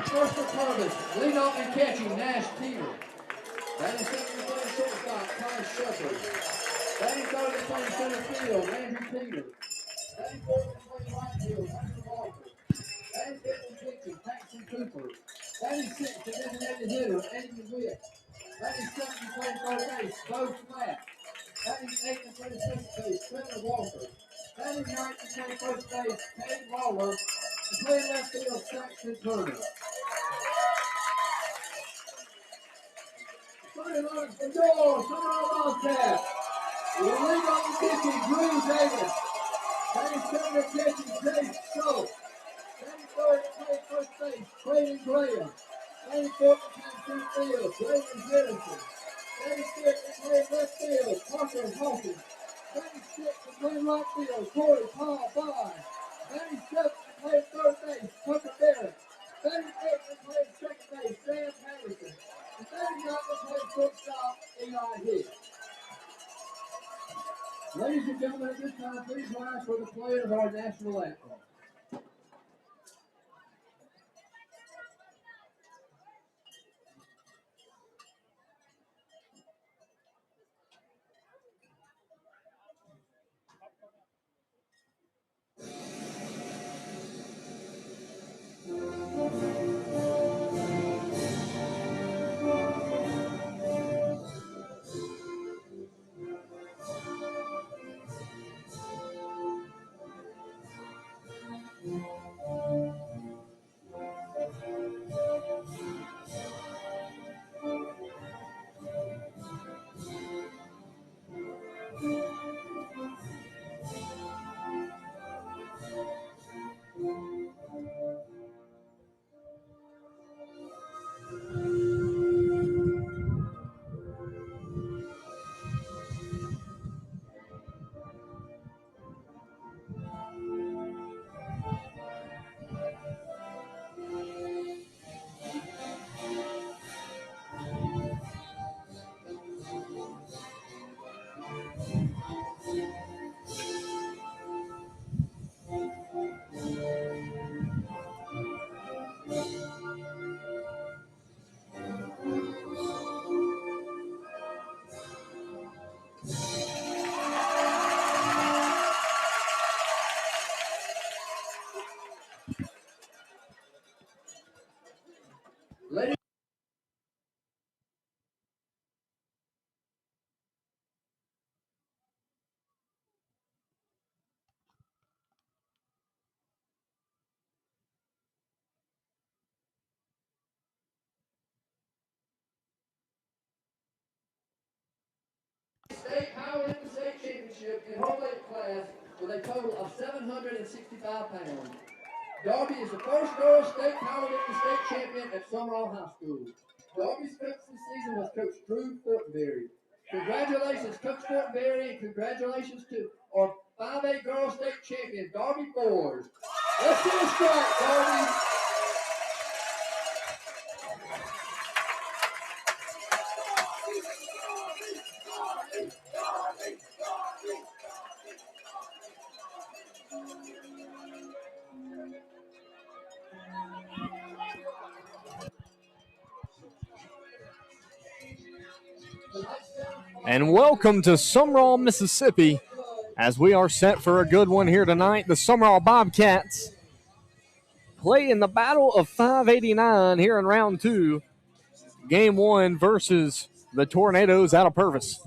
First for Purvis, lead off and catching, Nash Peter. Batting second playing shortstop, Ty Shepard. Batting third playing center field, Andrew Peter. Batting fourth playing right field, Hunter Walker. Batting fifth and pitching, Paxton Cooper. Batting sixth, the designated hitter, Eddie Witt. Batting seventh playing third base, Bo Flat. Batting eighth and playing second base, Trevor Walker. Batting ninth and playing first base, Cade Waller. And playing left field, Saxton Turner. Starting on the door, Sumrall Bobcat. The lead on the pitching, Drew Davis. Batting center catching, Jake Schultz. Batting third and playing first base, Clayton Graham. Batting fourth and playing center field, Brayden Henderson. Batting fifth and playing left field, Parker Hawkins. Batting sixth and playing right field, Corey Paul Bond. Batting seventh and playing third base, Tucker Barrett. Batting eighth and playing second base, Sam Harrison. And batting ninth and playing shortstop, Eli Hicks. Ladies and gentlemen, at this time, please rise for the play of our national anthem. Ladies State Powerlifting State Championship in her weight class with a total of 765 pounds. Darby is the first girls state powerlifting state champion at Sumrall High School. Darby's coach this season was Coach Drew Fortenberry. Congratulations, Coach Fortenberry, and congratulations to our 5A girls state champion, Darby Ford. Let's get a strike, Darby. And welcome to Sumrall, Mississippi, as we are set for a good one here tonight. The Sumrall Bobcats play in the Battle of 589 here in round two, game one versus the Tornadoes out of Purvis.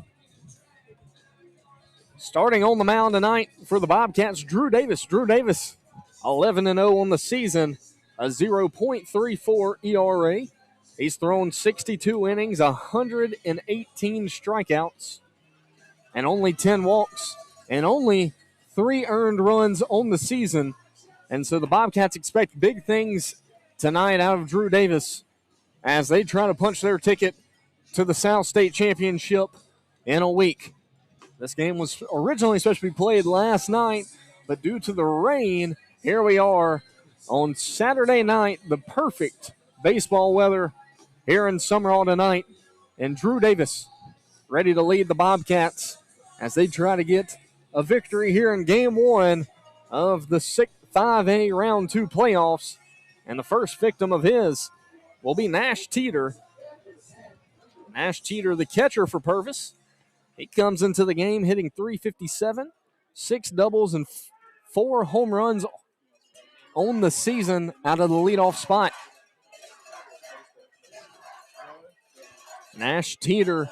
Starting on the mound tonight for the Bobcats, Drew Davis. Drew Davis, 11-0 on the season, a 0.34 ERA. He's thrown 62 innings, 118 strikeouts, and only 10 walks, and only 3 earned runs on the season. And so the Bobcats expect big things tonight out of Drew Davis as they try to punch their ticket to the South State Championship in a week. This game was originally supposed to be played last night, but due to the rain, here we are on Saturday night, the perfect baseball weather here in Sumrall tonight, and Drew Davis ready to lead the Bobcats as they try to get a victory here in game one of the 5A round two playoffs And the first victim of his will be Nash Teeter. Nash Teeter, the catcher for Purvis. He comes into the game hitting .357, 6 doubles, and 4 home runs on the season out of the leadoff spot. Nash Teeter,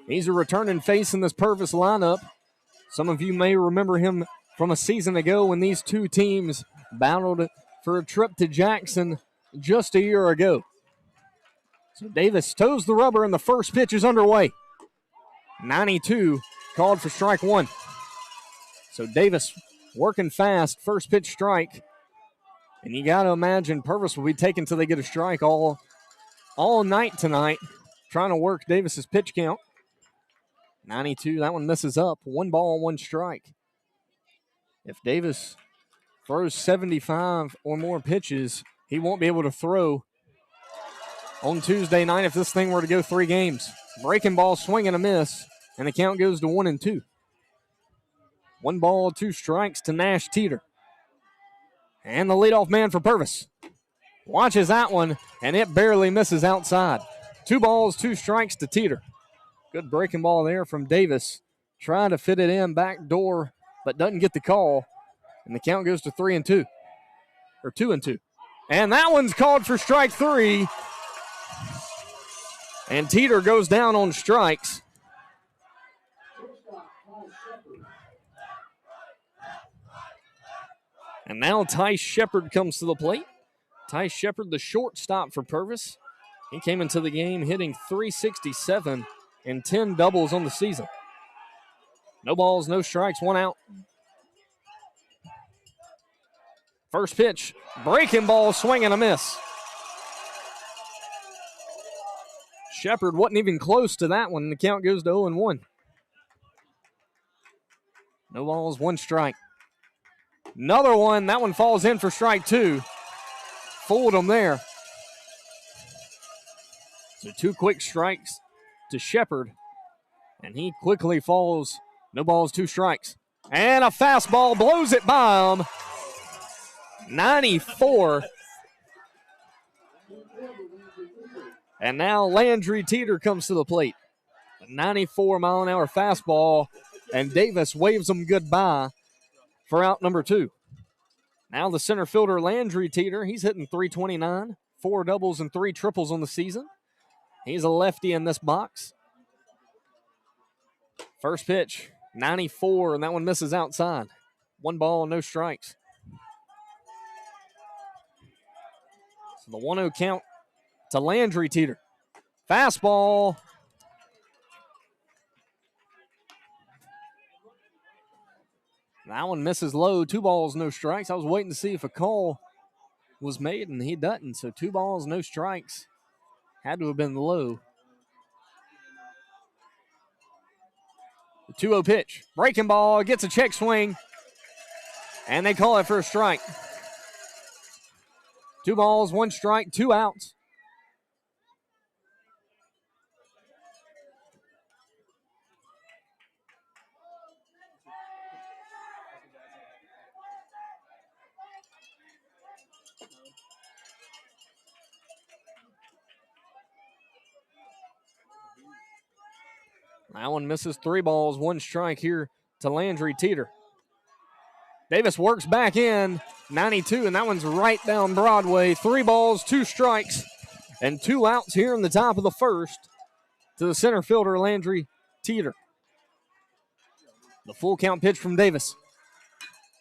he's a returning face in this Purvis lineup. Some of you may remember him from a season ago when these two teams battled for a trip to Jackson just a year ago. So Davis toes the rubber and the first pitch is underway. 92 called for strike one. So Davis working fast, first pitch strike. And you got to imagine Purvis will be taken till they get a strike all night tonight, trying to work Davis's pitch count. 92, that one misses up. 1 ball, 1 strike. If Davis throws 75 or more pitches, he won't be able to throw on Tuesday night if this thing were to go 3 games. Breaking ball, swing and a miss, and the count goes to 1-2. 1 ball, 2 strikes to Nash Teeter. And the leadoff man for Purvis watches that one, and it barely misses outside. 2 balls, 2 strikes to Teeter. Good breaking ball there from Davis. Trying to fit it in back door, but doesn't get the call. And the count goes to 3-2. Or 2-2. And that one's called for strike 3. And Teeter goes down on strikes. And now Ty Shepard comes to the plate. Ty Shepard, the shortstop for Purvis. He came into the game hitting .367 and 10 doubles on the season. No balls, no strikes, 1 out. First pitch, breaking ball, swing and a miss. Shepard wasn't even close to that one. The count goes to 0-1. No balls, 1 strike. Another one. That one falls in for strike 2. Fooled him there. So 2 quick strikes to Shepard. And he quickly falls. No balls, 2 strikes. And a fastball blows it by him. 94. And now Landry Teeter comes to the plate. A 94-mile-an-hour fastball. And Davis waves him goodbye for out number 2. Now the center fielder, Landry Teeter, he's hitting .329, 4 doubles and 3 triples on the season. He's a lefty in this box. First pitch, 94, and that one misses outside. 1 ball, no strikes. So the 1-0 count to Landry Teeter. Fastball. That one misses low. 2 balls, no strikes. I was waiting to see if a call was made, and he doesn't. So 2 balls, no strikes. Had to have been low. The 2-0 pitch. Breaking ball, gets a check swing, and they call it for a strike. 2 balls, 1 strike, 2 outs. That one misses. 3 balls, 1 strike here to Landry Teeter. Davis works back in, 92, and that one's right down Broadway. 3 balls, 2 strikes, and 2 outs here in the top of the first to the center fielder, Landry Teeter. The full count pitch from Davis.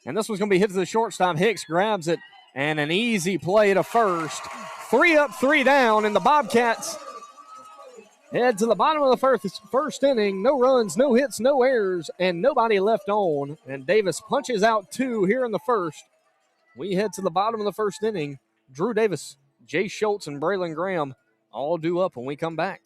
And this one's going to be hit to the shortstop. Hicks grabs it, and an easy play to first. 3 up, 3 down, and the Bobcats head to the bottom of the first inning. No runs, no hits, no errors, and nobody left on. And Davis punches out 2 here in the first. We head to the bottom of the first inning. Drew Davis, Jay Schultz, and Braylon Graham all due up when we come back.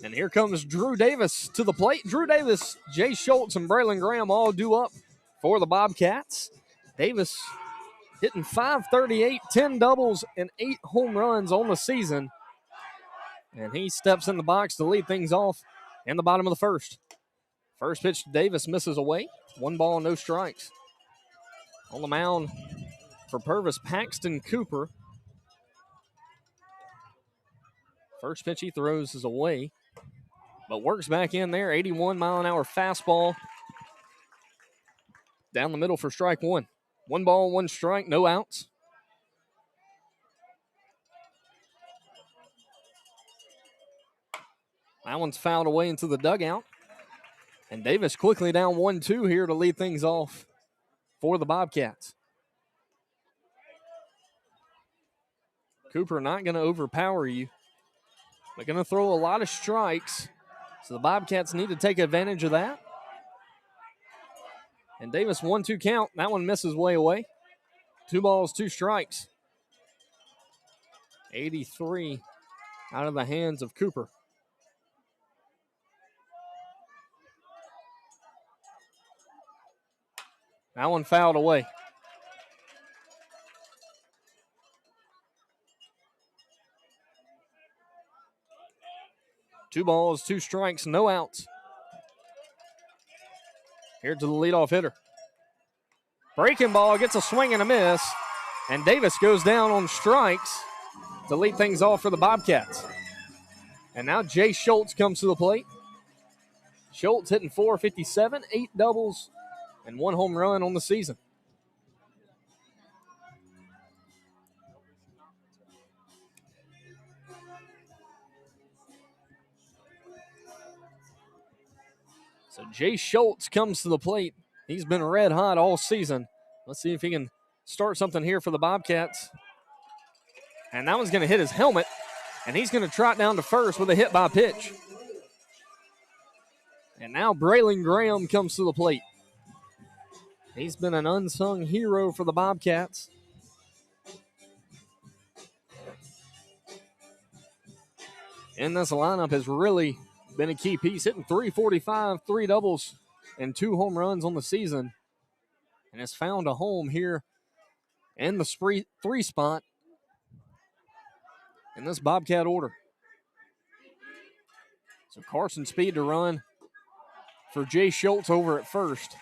And here comes Drew Davis to the plate. Drew Davis, Jay Schultz, and Braylon Graham all due up for the Bobcats. Davis hitting .538, 10 doubles, and 8 home runs on the season. And he steps in the box to lead things off in the bottom of the first. First pitch to Davis misses away. 1 ball, no strikes. On the mound for Purvis, Paxton Cooper. First pitch he throws is away, but works back in there. 81-mile-an-hour fastball down the middle for strike 1. 1 ball, 1 strike, no outs. That one's fouled away into the dugout. And Davis quickly down 1-2 here to lead things off for the Bobcats. Cooper not going to overpower you. They're going to throw a lot of strikes, so the Bobcats need to take advantage of that. And Davis 1-2 count. That one misses way away. 2 balls, 2 strikes. 83 out of the hands of Cooper. That one fouled away. Two balls, 2 strikes, no outs. Here to the leadoff hitter. Breaking ball gets a swing and a miss, and Davis goes down on strikes to lead things off for the Bobcats. And now Jay Schultz comes to the plate. Schultz hitting .457, 8 doubles, and 1 home run on the season. So Jay Schultz comes to the plate. He's been red hot all season. Let's see if he can start something here for the Bobcats. And that one's going to hit his helmet, and he's going to trot down to first with a hit by pitch. And now Braylon Graham comes to the plate. He's been an unsung hero for the Bobcats. And this lineup has really been a key piece, hitting .345, 3 doubles, and 2 home runs on the season. And has found a home here in the 3 spot in this Bobcat order. So Carson Speed to run for Jay Schultz over at first.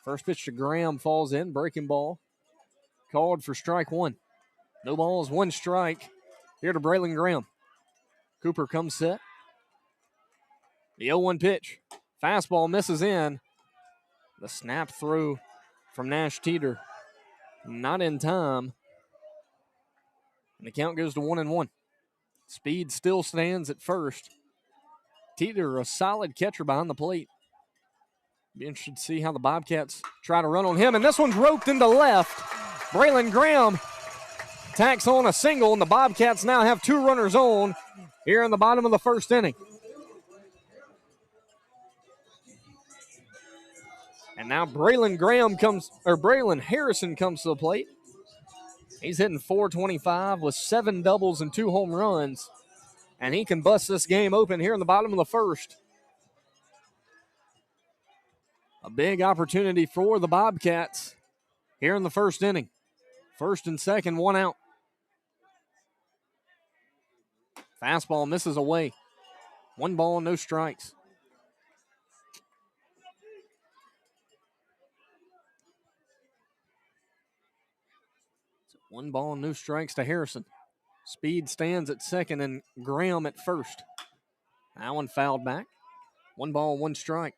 First pitch to Graham falls in, breaking ball. Called for strike 1. No balls, 1 strike. Here to Braylon Graham. Cooper comes set. The 0-1 pitch. Fastball misses in. The snap through from Nash Teeter. Not in time. And the count goes to 1-1. Speed still stands at first. Teeter, a solid catcher behind the plate. Be interested to see how the Bobcats try to run on him. And this one's roped into left. Braylon Graham tacks on a single, and the Bobcats now have 2 runners on here in the bottom of the first inning. And now Braylon Harrison comes to the plate. He's hitting .425 with 7 doubles and 2 home runs. And he can bust this game open here in the bottom of the first. A big opportunity for the Bobcats here in the first inning. First and second, 1 out. Fastball misses away. 1 ball, no strikes. So 1 ball, no strikes to Harrison. Speed stands at second and Graham at first. That one fouled back. 1 ball, 1 strike.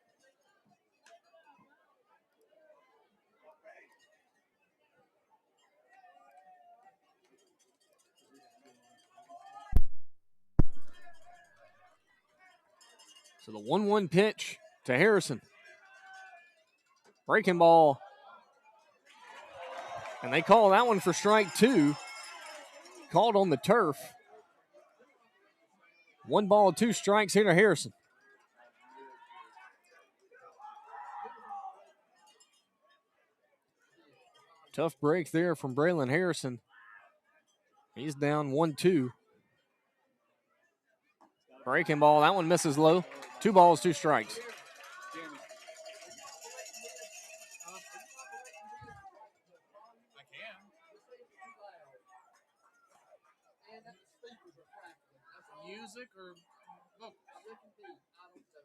So the 1-1 pitch to Harrison. Breaking ball. And they call that one for strike 2. Called on the turf. 1 ball, 2 strikes here to Harrison. Tough break there from Braylon Harrison. He's down 1-2. Breaking ball, that one misses low. 2 balls, 2 strikes.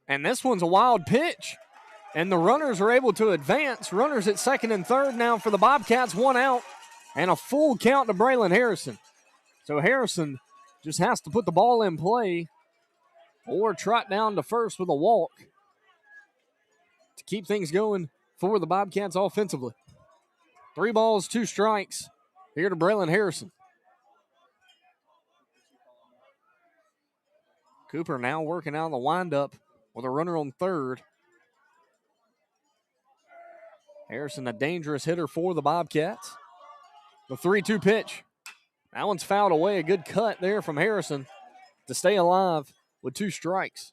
And this one's a wild pitch. And the runners are able to advance. Runners at second and third now for the Bobcats. 1 out and a full count to Braylon Harrison. So Harrison just has to put the ball in play or trot down to first with a walk to keep things going for the Bobcats offensively. 3 balls, 2 strikes here to Braylon Harrison. Cooper now working out the windup with a runner on third. Harrison, a dangerous hitter for the Bobcats. The 3-2 pitch. That one's fouled away. A good cut there from Harrison to stay alive with 2 strikes.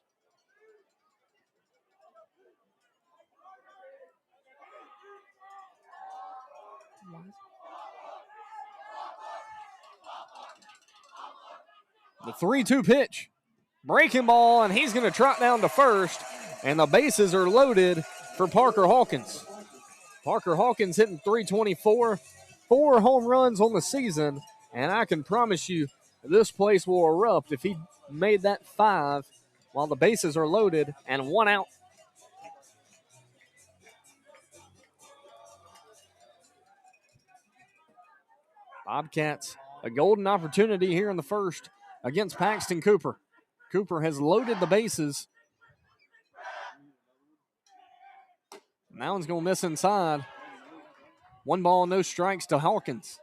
The 3-2 pitch. Breaking ball, and he's going to trot down to first. And the bases are loaded for Parker Hawkins. Parker Hawkins hitting .324, 4 home runs on the season. And I can promise you this place will erupt if he made that 5 while the bases are loaded and 1 out. Bobcats, a golden opportunity here in the first against Paxton Cooper. Cooper has loaded the bases. And that one's going to miss inside. 1 ball, no strikes to Hawkins.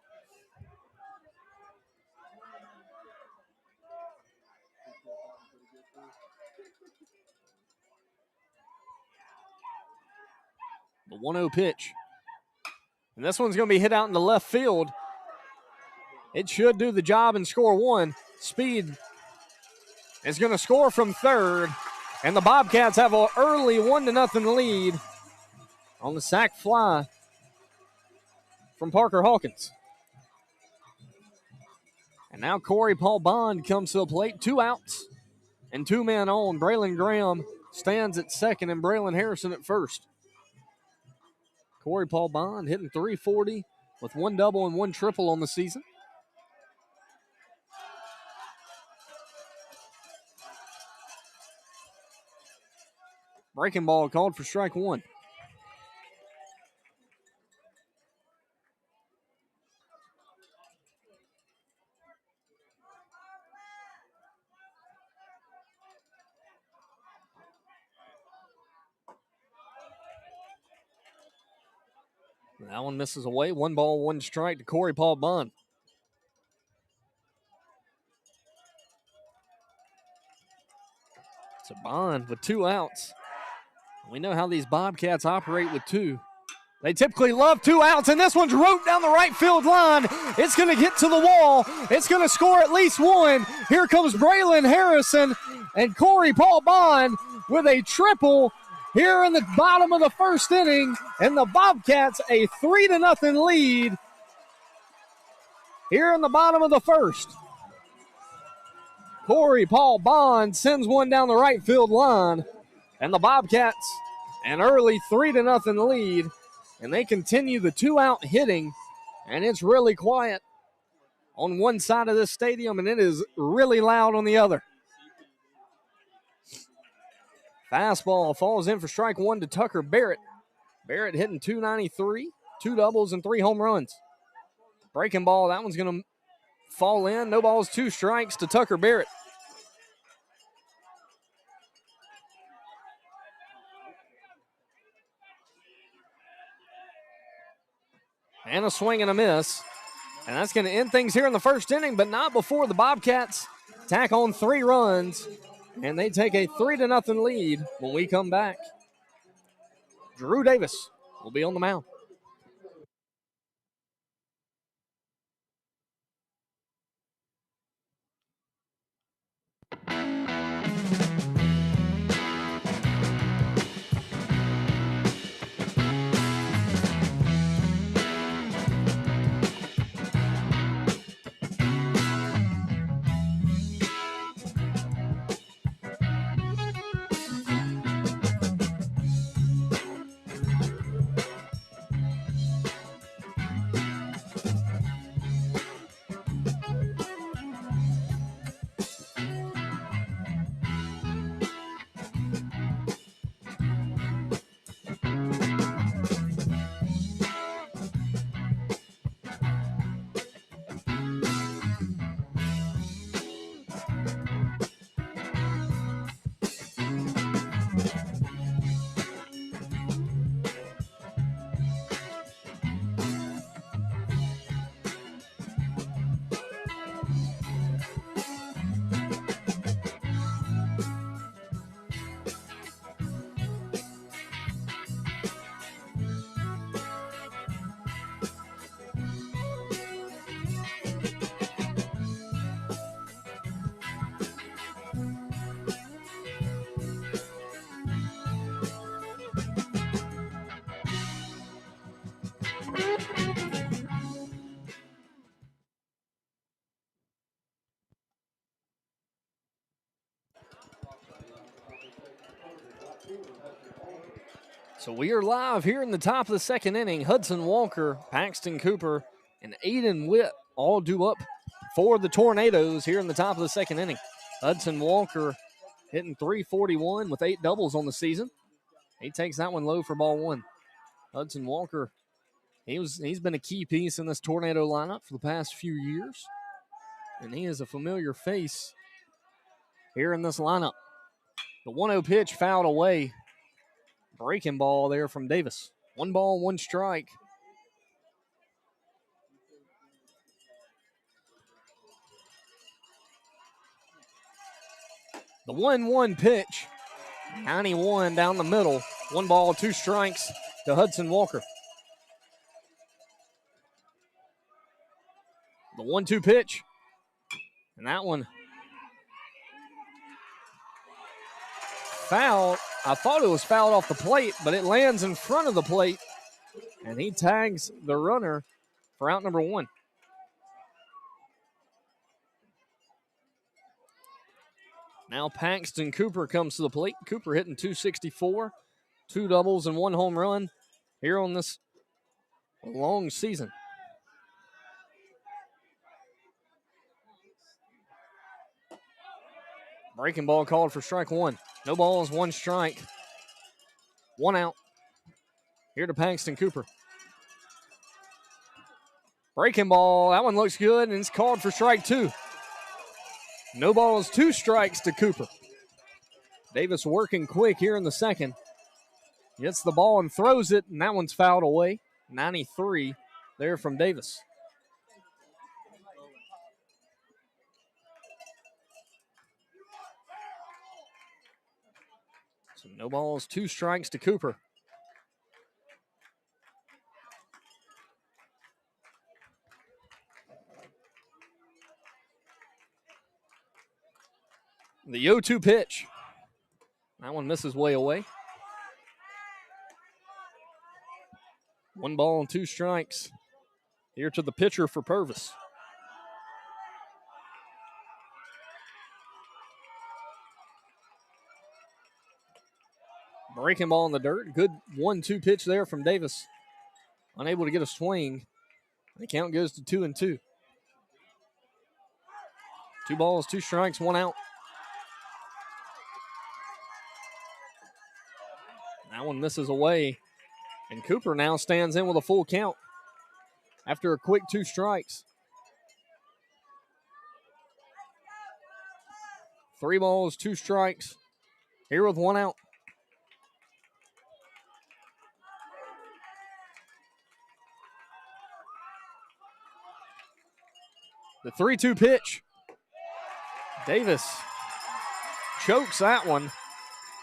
The 1-0 pitch. And this one's going to be hit out into left field. It should do the job and score 1. Speed is going to score from third. And the Bobcats have an early 1-0 lead on the sac fly from Parker Hawkins. And now Corey Paul Bond comes to the plate. 2 outs and 2 men on. Braylon Graham stands at second and Braylon Harrison at first. Corey Paul Bond hitting .340 with 1 double and 1 triple on the season. Breaking ball called for strike 1. That one misses away. 1 ball, 1 strike to Corey Paul Bond. It's a Bond with 2 outs. We know how these Bobcats operate with 2. They typically love 2 outs, and this one's roped down the right field line. It's going to get to the wall. It's going to score at least 1. Here comes Braylon Harrison and Corey Paul Bond with a triple here in the bottom of the first inning, and the Bobcats a 3-0 lead here in the bottom of the first. Corey Paul Bond sends one down the right field line, and the Bobcats an early 3-0 lead, and they continue the 2-out hitting, and it's really quiet on one side of this stadium, and it is really loud on the other. Fastball falls in for strike 1 to Tucker Barrett. Barrett hitting .293, 2 doubles and 3 home runs. Breaking ball, that one's going to fall in. No balls, 2 strikes to Tucker Barrett. And a swing and a miss. And that's going to end things here in the first inning, but not before the Bobcats tack on 3 runs. And they take a 3-0 lead when we come back. Drew Davis will be on the mound. So we are live here in the top of the second inning. Hudson Walker, Paxton Cooper, and Aiden Witt all due up for the Tornadoes here in the top of the second inning. Hudson Walker hitting .341 with 8 doubles on the season. He takes that one low for ball one. Hudson Walker, he's been a key piece in this Tornado lineup for the past few years, and he is a familiar face here in this lineup. The 1-0 pitch fouled away. Breaking ball there from Davis. 1 ball, 1 strike. The 1-1 pitch. 91 down the middle. 1 ball, 2 strikes to Hudson Walker. The 1-2 pitch. And that one fouled. I thought it was fouled off the plate, but it lands in front of the plate. And he tags the runner for out number 1. Now Paxton Cooper comes to the plate. Cooper hitting .264, 2 doubles and 1 home run here on this long season. Breaking ball called for strike 1. No balls, 1 strike. 1 out. Here to Paxton Cooper. Breaking ball, that one looks good, and it's called for strike 2. No balls, 2 strikes to Cooper. Davis working quick here in the second. Gets the ball and throws it, and that one's fouled away. 93 there from Davis. So no balls, 2 strikes to Cooper. The 0-2 pitch. That one misses way away. 1 ball and 2 strikes. Here to the pitcher for Purvis. Breaking ball in the dirt. Good 1-2 pitch there from Davis. Unable to get a swing. The count goes to 2-2. 2 balls, 2 strikes, 1 out. That one misses away. And Cooper now stands in with a full count after a quick 2 strikes. 3 balls, 2 strikes. Here with 1 out. The 3-2 pitch. Davis chokes that one.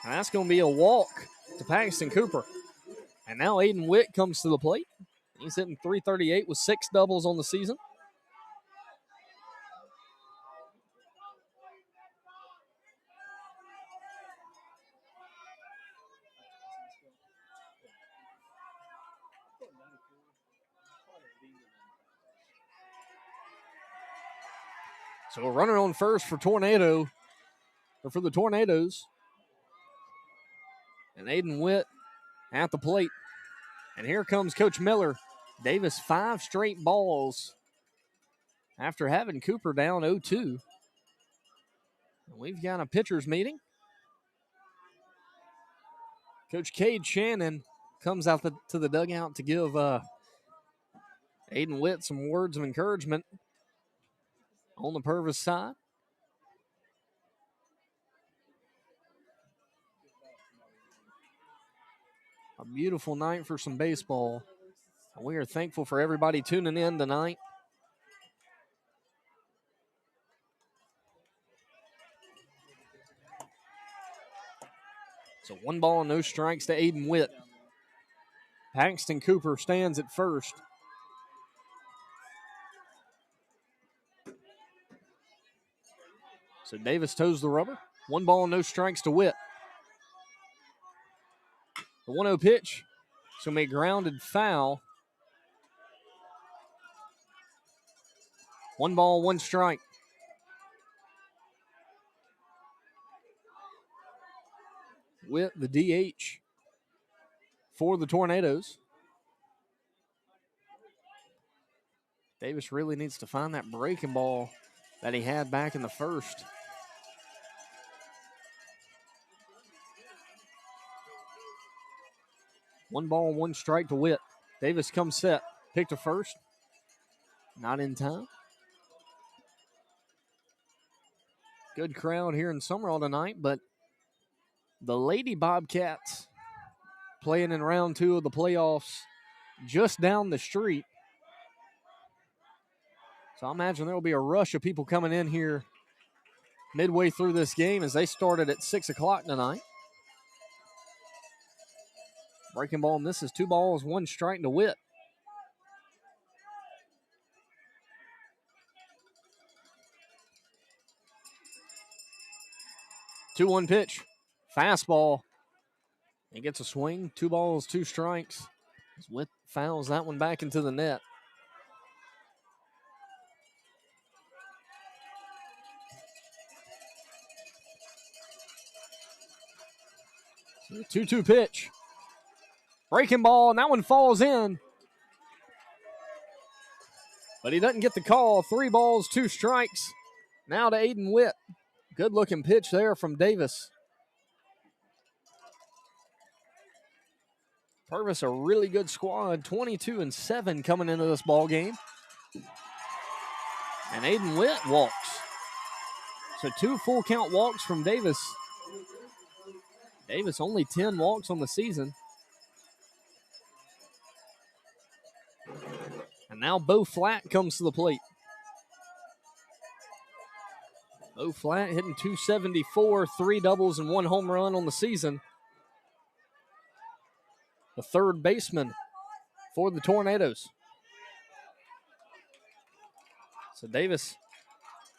And that's going to be a walk to Paxton Cooper. And now Aiden Witt comes to the plate. He's hitting .338 with 6 doubles on the season. So a runner on first for the Tornadoes. And Aiden Witt at the plate. And here comes Coach Miller. Davis 5 straight balls after having Cooper down 0-2. And we've got a pitcher's meeting. Coach Cade Shannon comes out to the dugout to give Aiden Witt some words of encouragement on the Purvis side. A beautiful night for some baseball. And we are thankful for everybody tuning in tonight. So 1 ball and no strikes to Aiden Witt. Paxton Cooper stands at first. So Davis toes the rubber. 1 ball and no strikes to Witt. The 1-0 pitch. So may grounded foul. 1 ball, 1 strike. Witt, the DH for the Tornadoes. Davis really needs to find that breaking ball that he had back in the first. One ball, one strike to Witt. Davis comes set. Picked a first. Not in time. Good crowd here in Sumrall tonight, but the Lady Bobcats playing in round 2 of the playoffs just down the street. So I imagine there will be a rush of people coming in here midway through this game as they started at 6 o'clock tonight. Breaking ball misses. 2 balls, 1 strike to Witt. Two-one pitch. Fastball. He gets a swing. 2 balls, 2 strikes. Witt fouls that one back into the net. So 2-2 pitch. Breaking ball, and that one falls in. But he doesn't get the call. 3 balls, 2 strikes. Now to Aiden Witt. Good-looking pitch there from Davis. Purvis, a really good squad. 22-7 coming into this ball game. And Aiden Witt walks. So 2 full count walks from Davis. Davis only 10 walks on the season. And now Bo Flatt comes to the plate. Bo Flatt hitting .274, 3 doubles and 1 home run on the season. The third baseman for the Tornadoes. So Davis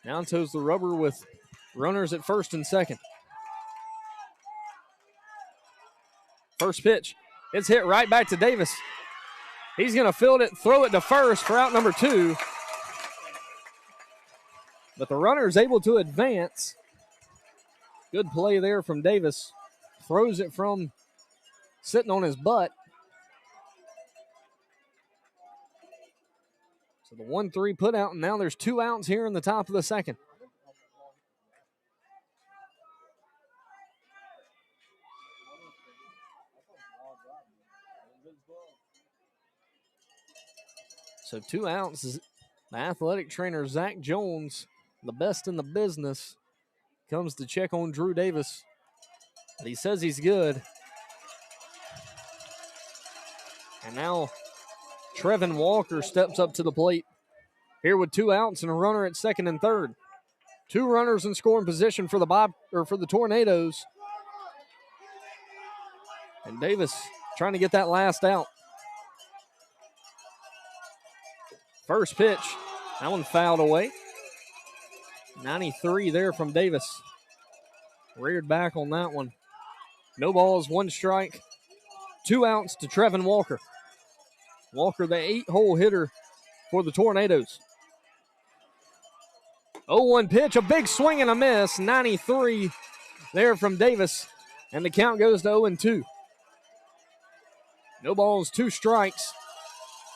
now toes the rubber with runners at first and second. First pitch. It's hit right back to Davis. He's going to field it, throw it to first for out number 2. But the runner is able to advance. Good play there from Davis. Throws it from sitting on his butt. So the 1-3 put out, and now there's 2 outs here in the top of the second. So 2 outs. The athletic trainer, Zach Jones, the best in the business, comes to check on Drew Davis. But he says he's good. And now Trevin Walker steps up to the plate. Here with 2 outs and a runner at second and third. 2 runners in scoring position for the Tornadoes. And Davis trying to get that last out. First pitch, that one fouled away. 93 there from Davis. Reared back on that one. No balls, 1 strike. 2 outs to Trevin Walker. Walker, the 8-hole hitter for the Tornadoes. 0-1 pitch, a big swing and a miss. 93 there from Davis. And the count goes to 0-2. No balls, 2 strikes.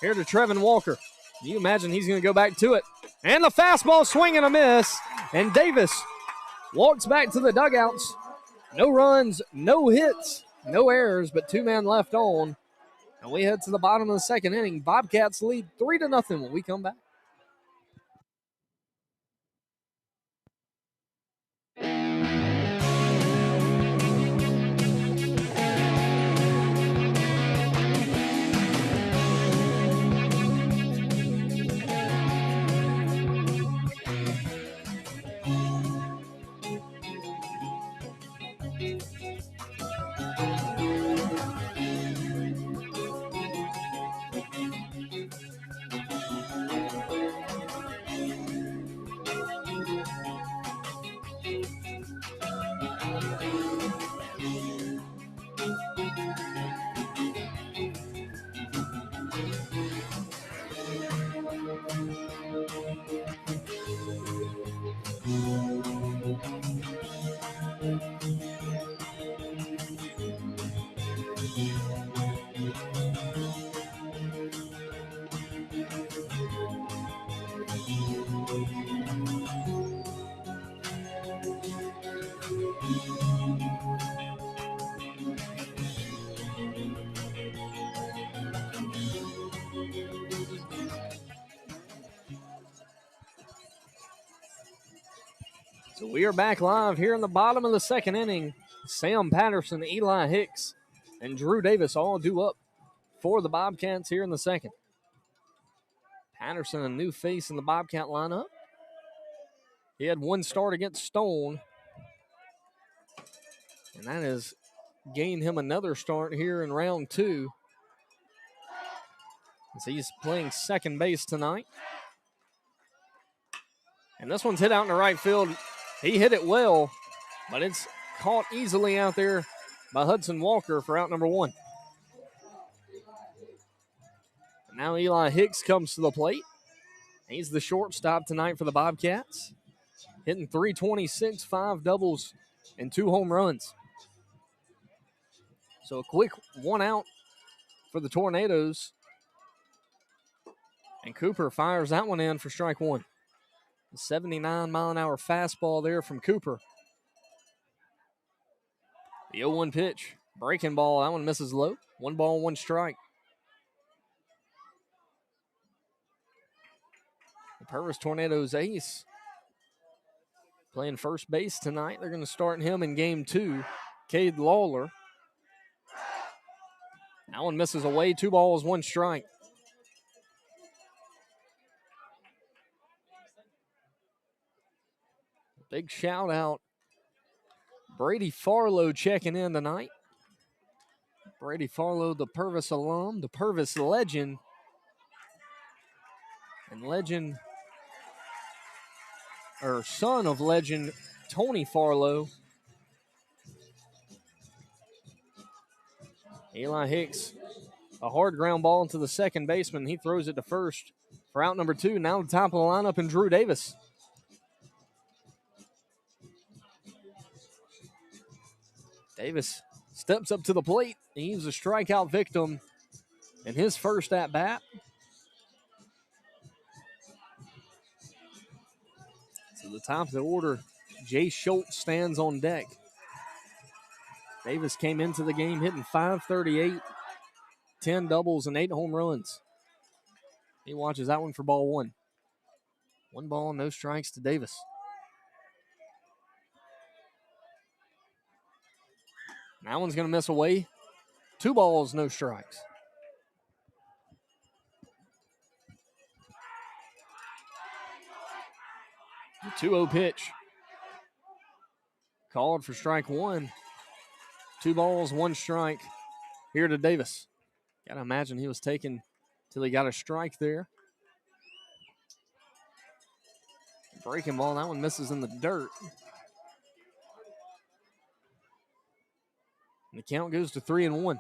Here to Trevin Walker. You imagine he's going to go back to it. And the fastball swing and a miss. And Davis walks back to the dugouts. No runs, no hits, no errors, but 2 men left on. And we head to the bottom of the second inning. Bobcats lead 3-0 when we come back. So we are back live here in the bottom of the second inning. Sam Patterson, Eli Hicks, and Drew Davis all due up for the Bobcats here in the second. Patterson, a new face in the Bobcat lineup. He had one start against Stone, and that has gained him another start here in round two. As he's playing second base tonight. And this one's hit out in the right field. He hit it well, but it's caught easily out there by Hudson Walker for out number one. And now Eli Hicks comes to the plate. He's the shortstop tonight for the Bobcats. Hitting .326, 5 doubles, and 2 home runs. So a quick one out for the Tornadoes. And Cooper fires that one in for strike one. A 79-mile-an-hour fastball there from Cooper. The 0-1 pitch. Breaking ball. That one misses low. 1 ball, 1 strike. The Purvis Tornadoes ace playing first base tonight. They're going to start him in game 2. Cade Lawler. That one misses away. 2 balls, 1 strike. Big shout out. Brady Farlow checking in tonight. Brady Farlow, the Purvis alum, the Purvis legend. And son of legend Tony Farlow. Eli Hicks, a hard ground ball into the second baseman. He throws it to first for out number 2. Now the top of the lineup and Drew Davis. Davis steps up to the plate. He's a strikeout victim in his first at-bat. So the top of the order, Jay Schultz stands on deck. Davis came into the game hitting .538, 10 doubles, and 8 home runs. He watches that one for ball 1. 1 ball, no strikes to Davis. That one's going to miss away. 2 balls, no strikes. The 2-0 pitch. Called for strike 1. 2 balls, 1 strike here to Davis. Got to imagine he was taken till he got a strike there. Breaking ball, that one misses in the dirt. And the count goes to 3-1.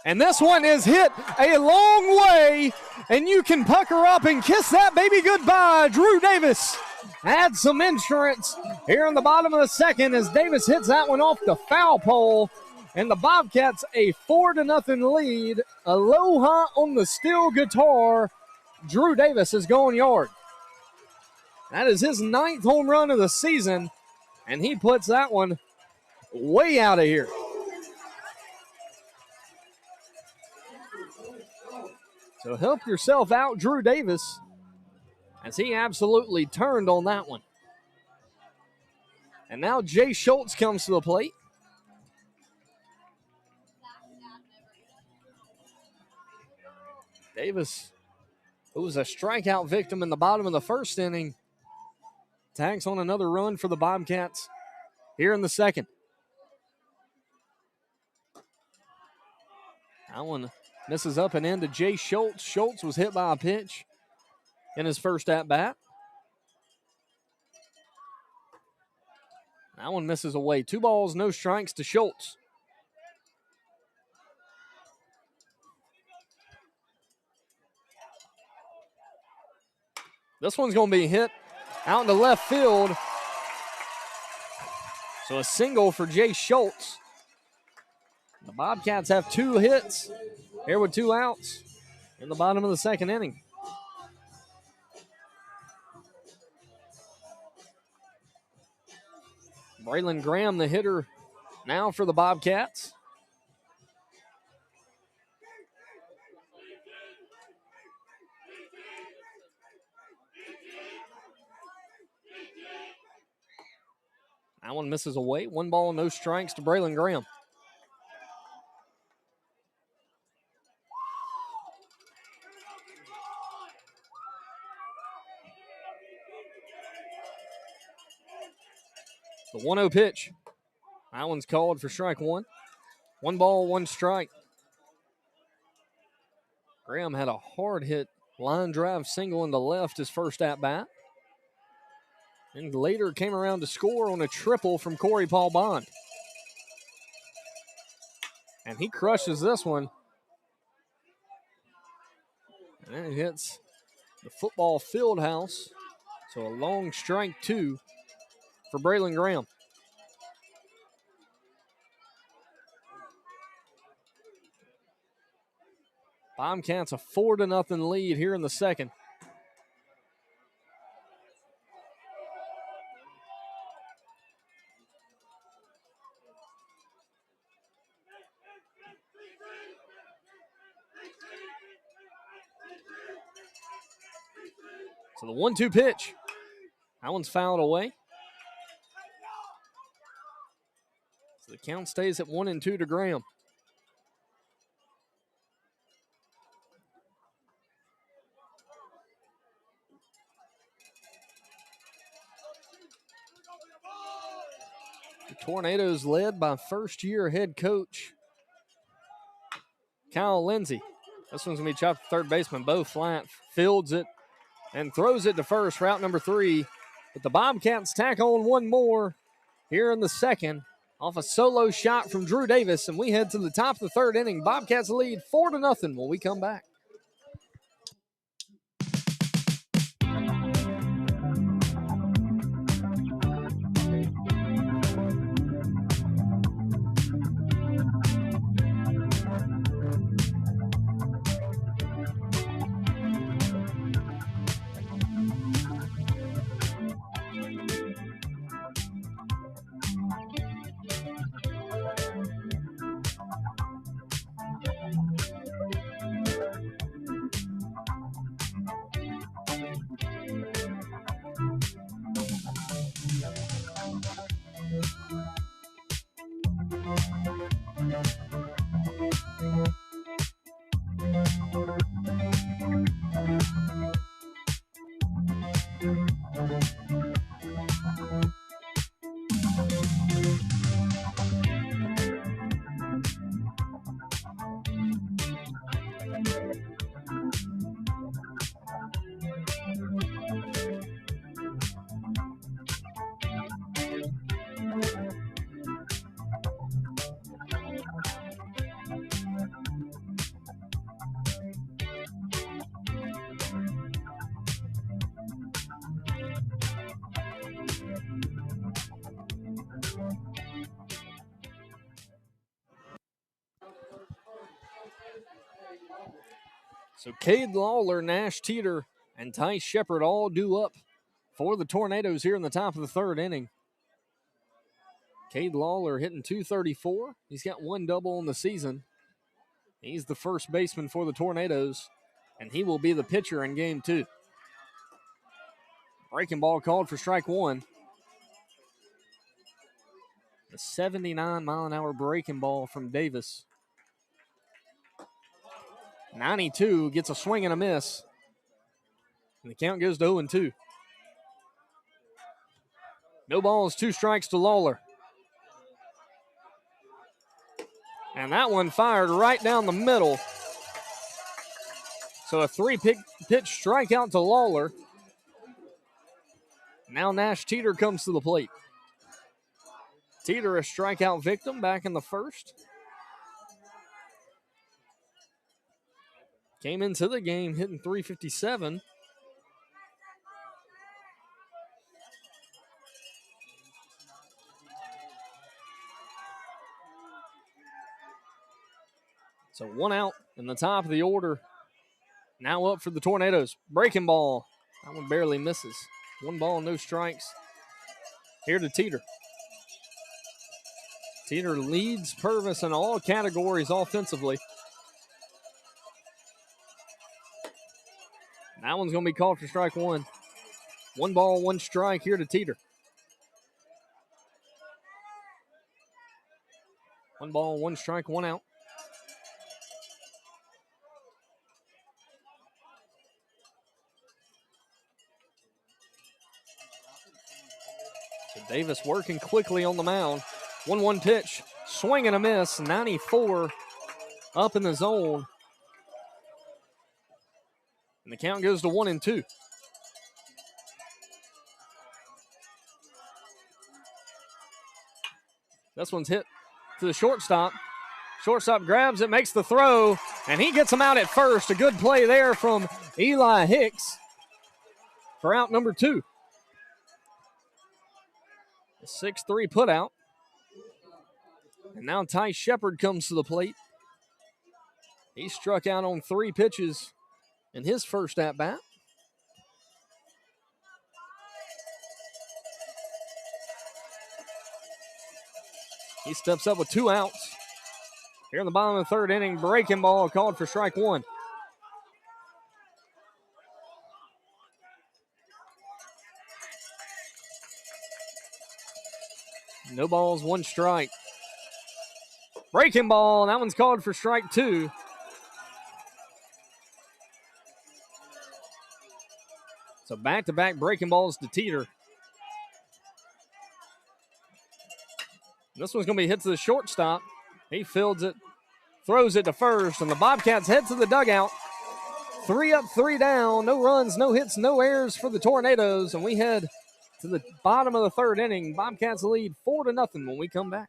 And this one is hit a long way, and you can pucker up and kiss that baby goodbye. Drew Davis adds some insurance here in the bottom of the second as Davis hits that one off the foul pole. And the Bobcats a 4-0 lead. Aloha on the steel guitar. Drew Davis is going yard. That is his 9th home run of the season, and he puts that one way out of here. So help yourself out, Drew Davis, as he absolutely turned on that one. And now Jay Schultz comes to the plate. Davis, who was a strikeout victim in the bottom of the first inning, tags on another run for the Bobcats here in the second. That one misses up and in to Jay Schultz. Schultz was hit by a pitch in his first at-bat. That one misses away. 2 balls, no strikes to Schultz. This one's going to be hit out into left field. So a single for Jay Schultz. The Bobcats have 2 hits Here with 2 outs in the bottom of the second inning. Braylon Graham, the hitter now for the Bobcats. That one misses away. 1 ball, no strikes to Braylon Graham. The 1-0 pitch. That one's called for strike 1. 1 ball, 1 strike. Graham had a hard hit line drive single into left his first at bat. And later came around to score on a triple from Corey Paul Bond. And he crushes this one. And then it hits the football field house. So a long strike 2 for Braylon Graham. Bobcats a 4-0 lead here in the second. So the 1-2 pitch. That one's fouled away. So the count stays at 1-2 to Graham. The Tornadoes led by first-year head coach Kyle Lindsay. This one's going to be chopped to third baseman, Bo Flat, fields it and throws it to first, route number 3. But the Bobcats tack on 1 more here in the second off a solo shot from Drew Davis, and we head to the top of the third inning. Bobcats lead 4-0 when we come back. So Cade Lawler, Nash Teeter, and Ty Shepard all due up for the Tornadoes here in the top of the third inning. Cade Lawler hitting .234. He's got 1 double in the season. He's the first baseman for the Tornadoes, and he will be the pitcher in game 2. Breaking ball called for strike 1. A 79-mile-an-hour breaking ball from Davis. 92 gets a swing and a miss. And the count goes to 0-2. No balls, 2 strikes to Lawler. And that one fired right down the middle. So a 3-pitch strikeout to Lawler. Now Nash Teeter comes to the plate. Teeter, a strikeout victim back in the first. Came into the game hitting .357. So 1 out in the top of the order. Now up for the Tornadoes. Breaking ball. That one barely misses. 1 ball, no strikes. Here to Teeter. Teeter leads Purvis in all categories offensively. That one's going to be called for strike 1. 1 ball, 1 strike here to Teeter. 1 ball, 1 strike, 1 out. So Davis working quickly on the mound. 1-1 pitch. Swing and a miss. 94 up in the zone. And the count goes to 1-2. This one's hit to the shortstop. Shortstop grabs it, makes the throw, and he gets him out at first. A good play there from Eli Hicks for out number 2. A 6-3 put out. And now Ty Shepard comes to the plate. He struck out on 3 pitches in his first at-bat. He steps up with 2 outs. Here in the bottom of the 3rd inning, breaking ball called for strike 1. No balls, 1 strike. Breaking ball, that one's called for strike 2. So back-to-back breaking balls to Teeter. This one's going to be hit to the shortstop. He fields it, throws it to first, and the Bobcats head to the dugout. 3 up, 3 down. No runs, no hits, no errors for the Tornadoes, and we head to the bottom of the 3rd inning. Bobcats lead 4-0 when we come back.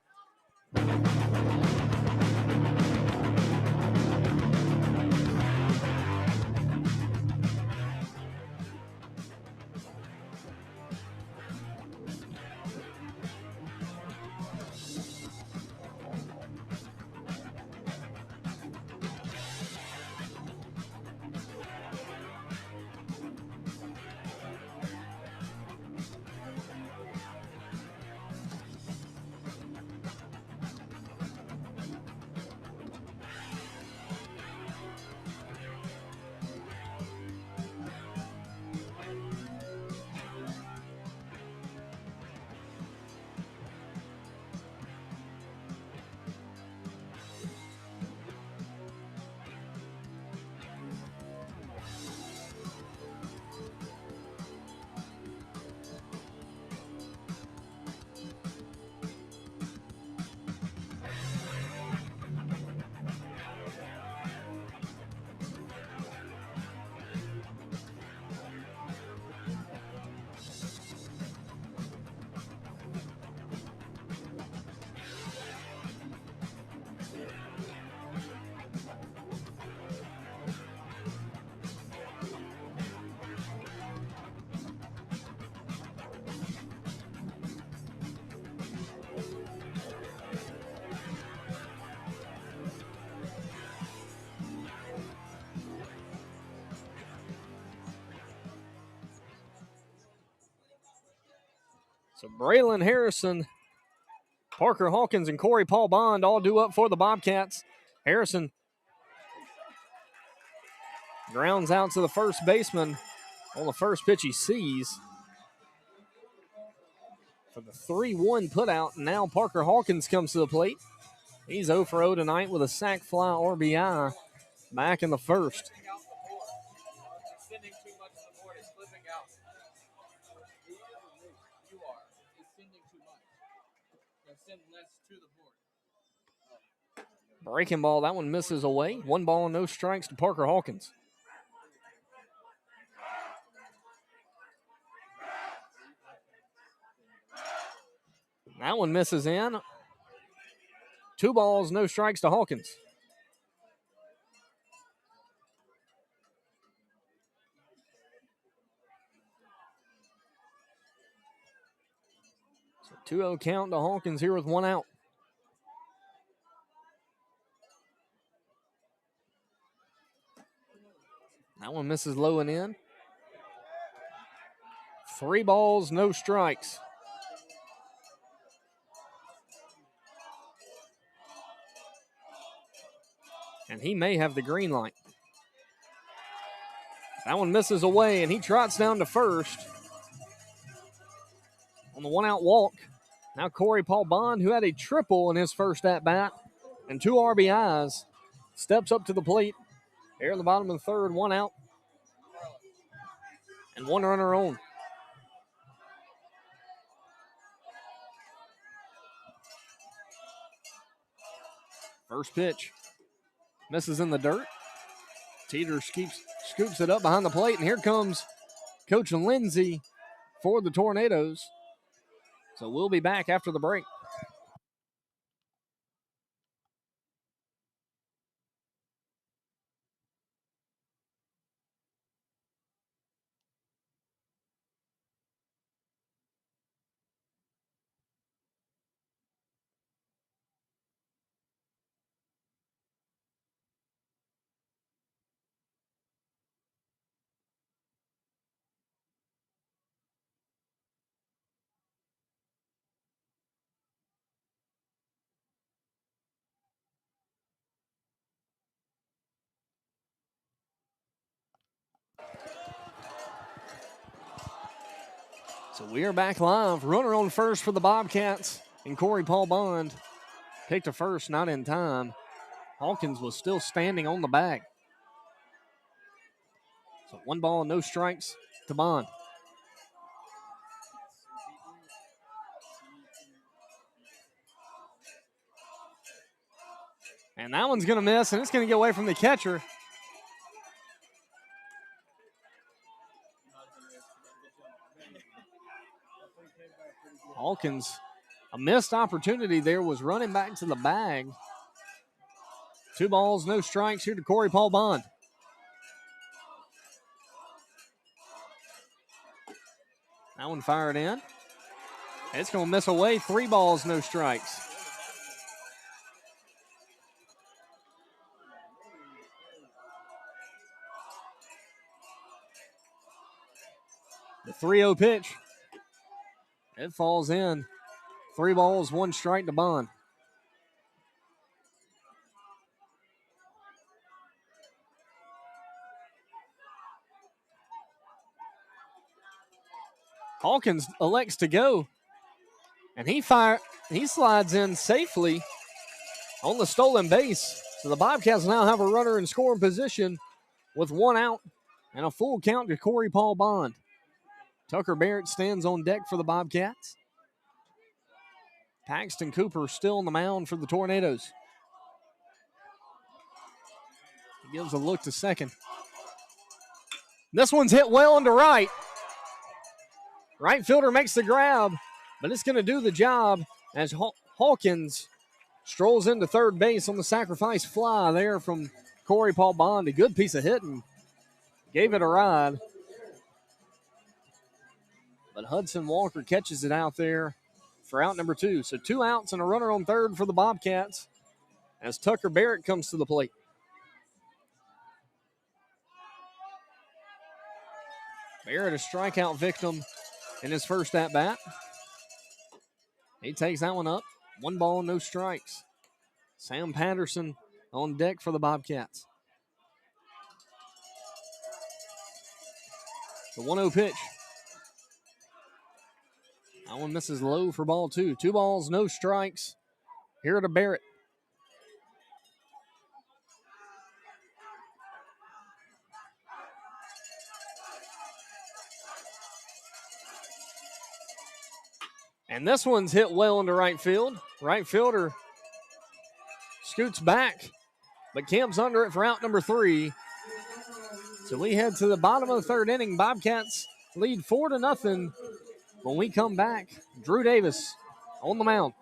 So Braylon Harrison, Parker Hawkins, and Corey Paul Bond all due up for the Bobcats. Harrison grounds out to the first baseman on the first pitch he sees. For the 3-1 putout, now Parker Hawkins comes to the plate. He's 0 for 0 tonight with a sac fly RBI back in the first. Breaking ball, that one misses away. 1 ball, no strikes to Parker Hawkins. That one misses in. 2 balls, no strikes to Hawkins. So 2-0 count to Hawkins here with 1 out. That one misses low and in. 3 balls, no strikes. And he may have the green light. That one misses away, and he trots down to first on the 1-out walk. Now Corey Paul Bond, who had a triple in his first at-bat and 2 RBIs, steps up to the plate. Here in the bottom of the third, 1 out and 1 runner on. First pitch misses in the dirt. Teeter scoops it up behind the plate, and here comes Coach Lindsay for the Tornadoes. So we'll be back after the break. So we are back live. Runner on first for the Bobcats, and Corey Paul Bond picked a first, not in time. Hawkins was still standing on the bag. So 1 ball, no strikes to Bond. And that one's going to miss, and it's going to get away from the catcher. Hawkins, a missed opportunity there, was running back to the bag. 2 balls, no strikes here to Corey Paul Bond. That one fired in. It's going to miss away. 3 balls, no strikes. The 3-0 pitch. It falls in. 3 balls, 1 strike to Bond. Hawkins elects to go, and he slides in safely on the stolen base. So the Bobcats now have a runner in scoring position with 1 out and a full count to Corey Paul Bond. Tucker Barrett stands on deck for the Bobcats. Paxton Cooper still on the mound for the Tornadoes. He gives a look to second. This one's hit well into right. Right fielder makes the grab, but it's going to do the job as Hawkins strolls into third base on the sacrifice fly there from Corey Paul Bond. A good piece of hitting. Gave it a ride. But Hudson Walker catches it out there for out number 2. So 2 outs and a runner on third for the Bobcats as Tucker Barrett comes to the plate. Barrett, a strikeout victim in his first at-bat. He takes that one up. 1 ball, no strikes. Sam Patterson on deck for the Bobcats. The 1-0 pitch. That one misses low for ball 2. 2 balls, no strikes. Here to Barrett. And this one's hit well into right field. Right fielder scoots back, but Kemp's under it for out number 3. So we head to the bottom of the third inning. Bobcats lead 4-0. When we come back, Drew Davis on the mound.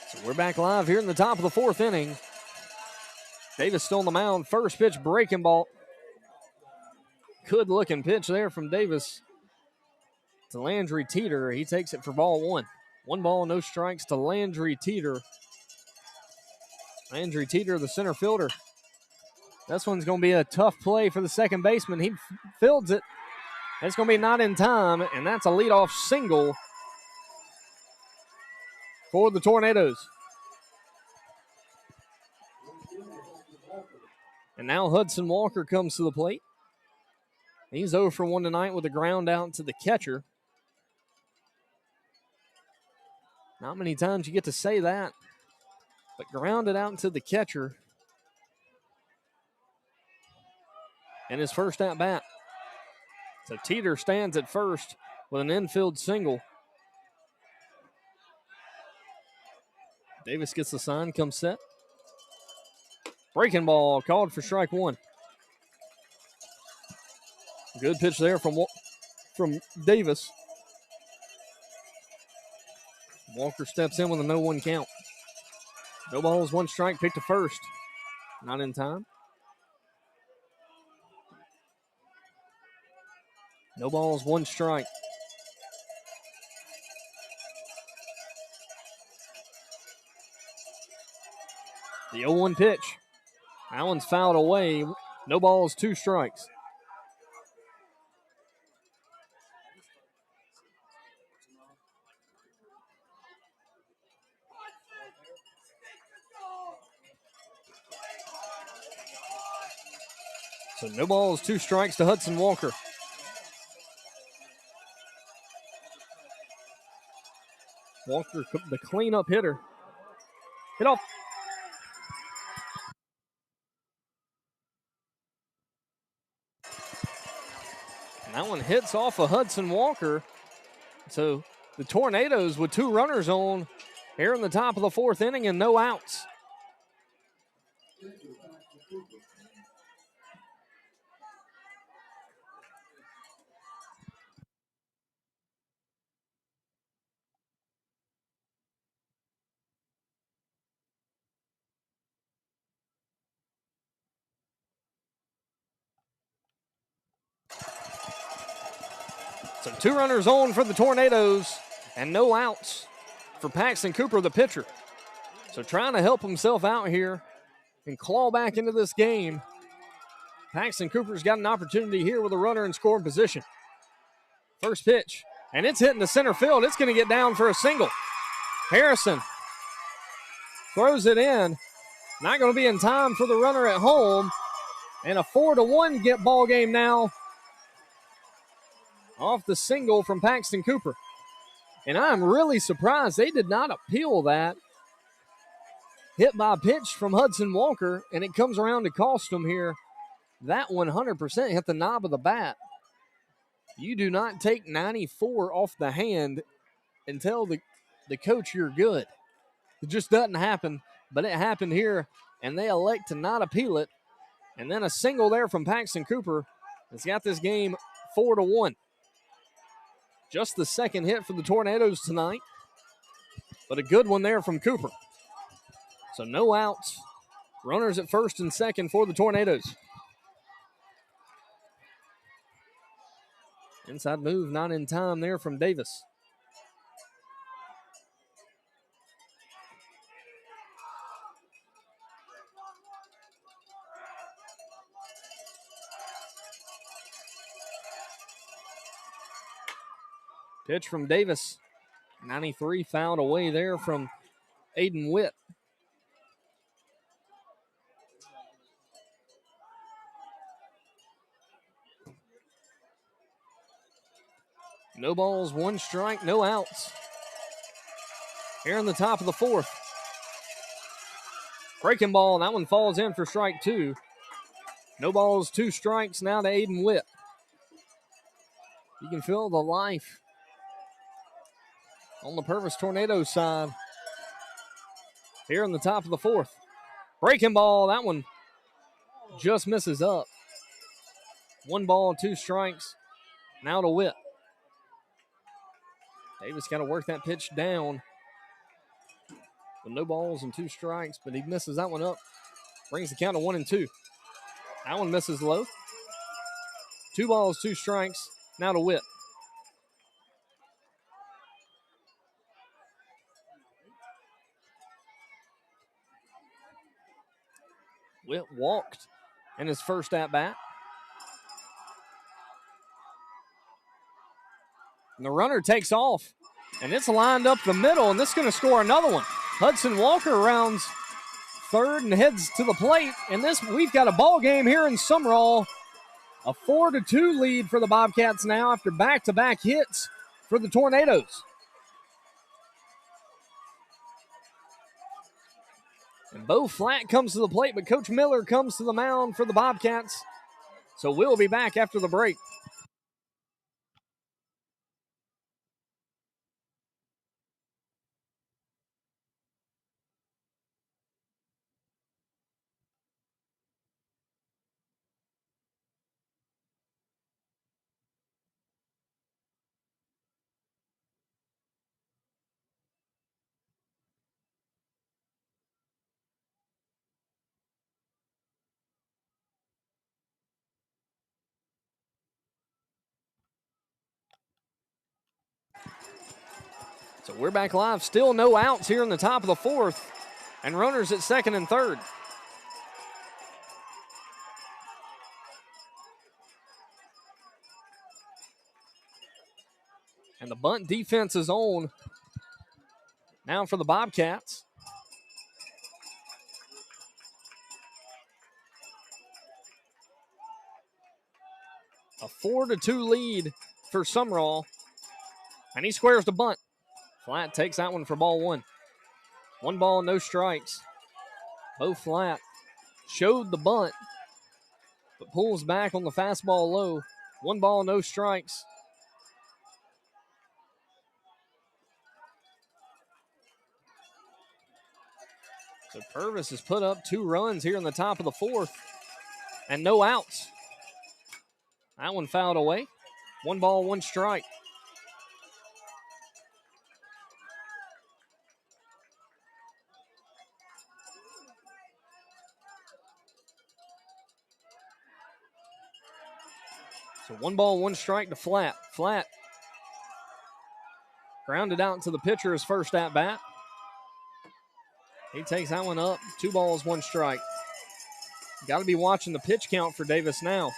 So we're back live here in the top of the fourth inning. Davis still on the mound. First pitch, breaking ball. Good looking pitch there from Davis to Landry Teeter. He takes it for ball one. 1 ball, no strikes to Landry Teeter. Landry Teeter, the center fielder. This one's going to be a tough play for the second baseman. He fields it. It's going to be not in time, and that's a leadoff single for the Tornadoes. And now Hudson Walker comes to the plate. He's 0 for 1 tonight with a ground out to the catcher. Not many times you get to say that, but grounded out to the catcher in his first at bat. So Teeter stands at first with an infield single. Davis gets the sign, comes set. Breaking ball called for strike one. Good pitch there from Davis. Walker steps in with a 0-1 count. No balls, 1 strike, picked to first. Not in time. No balls, 1 strike. The 0-1 pitch. That one's fouled away. No balls, 2 strikes. So no balls, 2 strikes to Hudson Walker. Walker, the cleanup hitter. Hit off. And that one hits off of Hudson Walker. So the Tornadoes with 2 runners on here in the top of the fourth inning and no outs. So 2 runners on for the Tornadoes and no outs for Paxton Cooper, the pitcher. So trying to help himself out here and claw back into this game. Paxton Cooper's got an opportunity here with a runner in scoring position. First pitch, and it's hitting the center field. It's going to get down for a single. Harrison throws it in. Not going to be in time for the runner at home. And a 4-1 ball game now off the single from Paxton Cooper. And I'm really surprised they did not appeal that. Hit by pitch from Hudson Walker, and it comes around to cost him here. That 100% hit the knob of the bat. You do not take 94 off the hand and tell the coach you're good. It just doesn't happen, but it happened here, and they elect to not appeal it. And then a single there from Paxton Cooper has got this game 4-1. Just the second hit for the Tornadoes tonight, but a good one there from Cooper. So no outs. Runners at first and second for the Tornadoes. Inside move, not in time there from Davis. Pitch from Davis. 93 fouled away there from Aiden Witt. No balls, 1 strike, no outs. Here in the top of the fourth. Breaking ball, and that one falls in for strike 2. No balls, 2 strikes now to Aiden Witt. You can feel the life on the Purvis Tornadoes side. Here in the top of the fourth. Breaking ball, that one just misses up. 1 ball, 2 strikes. Now to Witt. Davis got to work that pitch down. With no balls and 2 strikes, but he misses that one up. Brings the count to 1-2. That one misses low. 2 balls, 2 strikes. Now to Witt. Witt walked in his first at bat. And the runner takes off. And it's lined up the middle, and this is going to score another one. Hudson Walker rounds third and heads to the plate. And we've got a ball game here in Sumrall. A 4-2 lead for the Bobcats now after back-to-back hits for the Tornadoes. And Bo Flatt comes to the plate, but Coach Miller comes to the mound for the Bobcats. So we'll be back after the break. So we're back live. Still no outs here in the top of the 4th. And runners at second and third. And the bunt defense is on now for the Bobcats. A 4-2 lead for Sumrall. And he squares the bunt. Flatt takes that one for ball 1. 1 ball, no strikes. Bo Flatt showed the bunt, but pulls back on the fastball low. 1 ball, no strikes. So Purvis has put up 2 runs here in the top of the 4th and no outs. That one fouled away. 1 ball, 1 strike. So 1 ball, 1 strike to Flatt. Flatt grounded out to the pitcher his first at bat. He takes that one up. 2 balls, 1 strike. Got to be watching the pitch count for Davis now.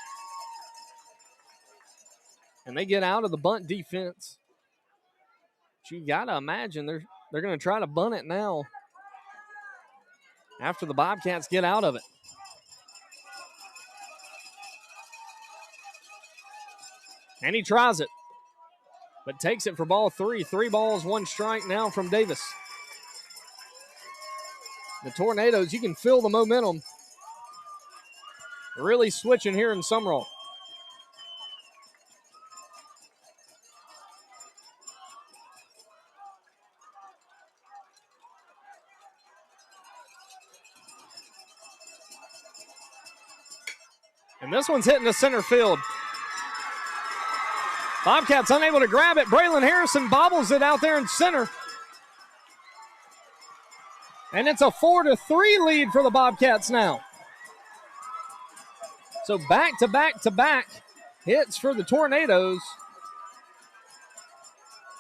And they get out of the bunt defense. But you got to imagine they're going to try to bunt it now after the Bobcats get out of it. And he tries it, but takes it for ball 3. 3 balls, 1 strike now from Davis. The Tornadoes, you can feel the momentum really switching here in Sumrall. And this one's hitting the center field. Bobcats unable to grab it. Braylon Harrison bobbles it out there in center. And it's a 4-3 lead for the Bobcats now. So back-to-back hits for the Tornadoes.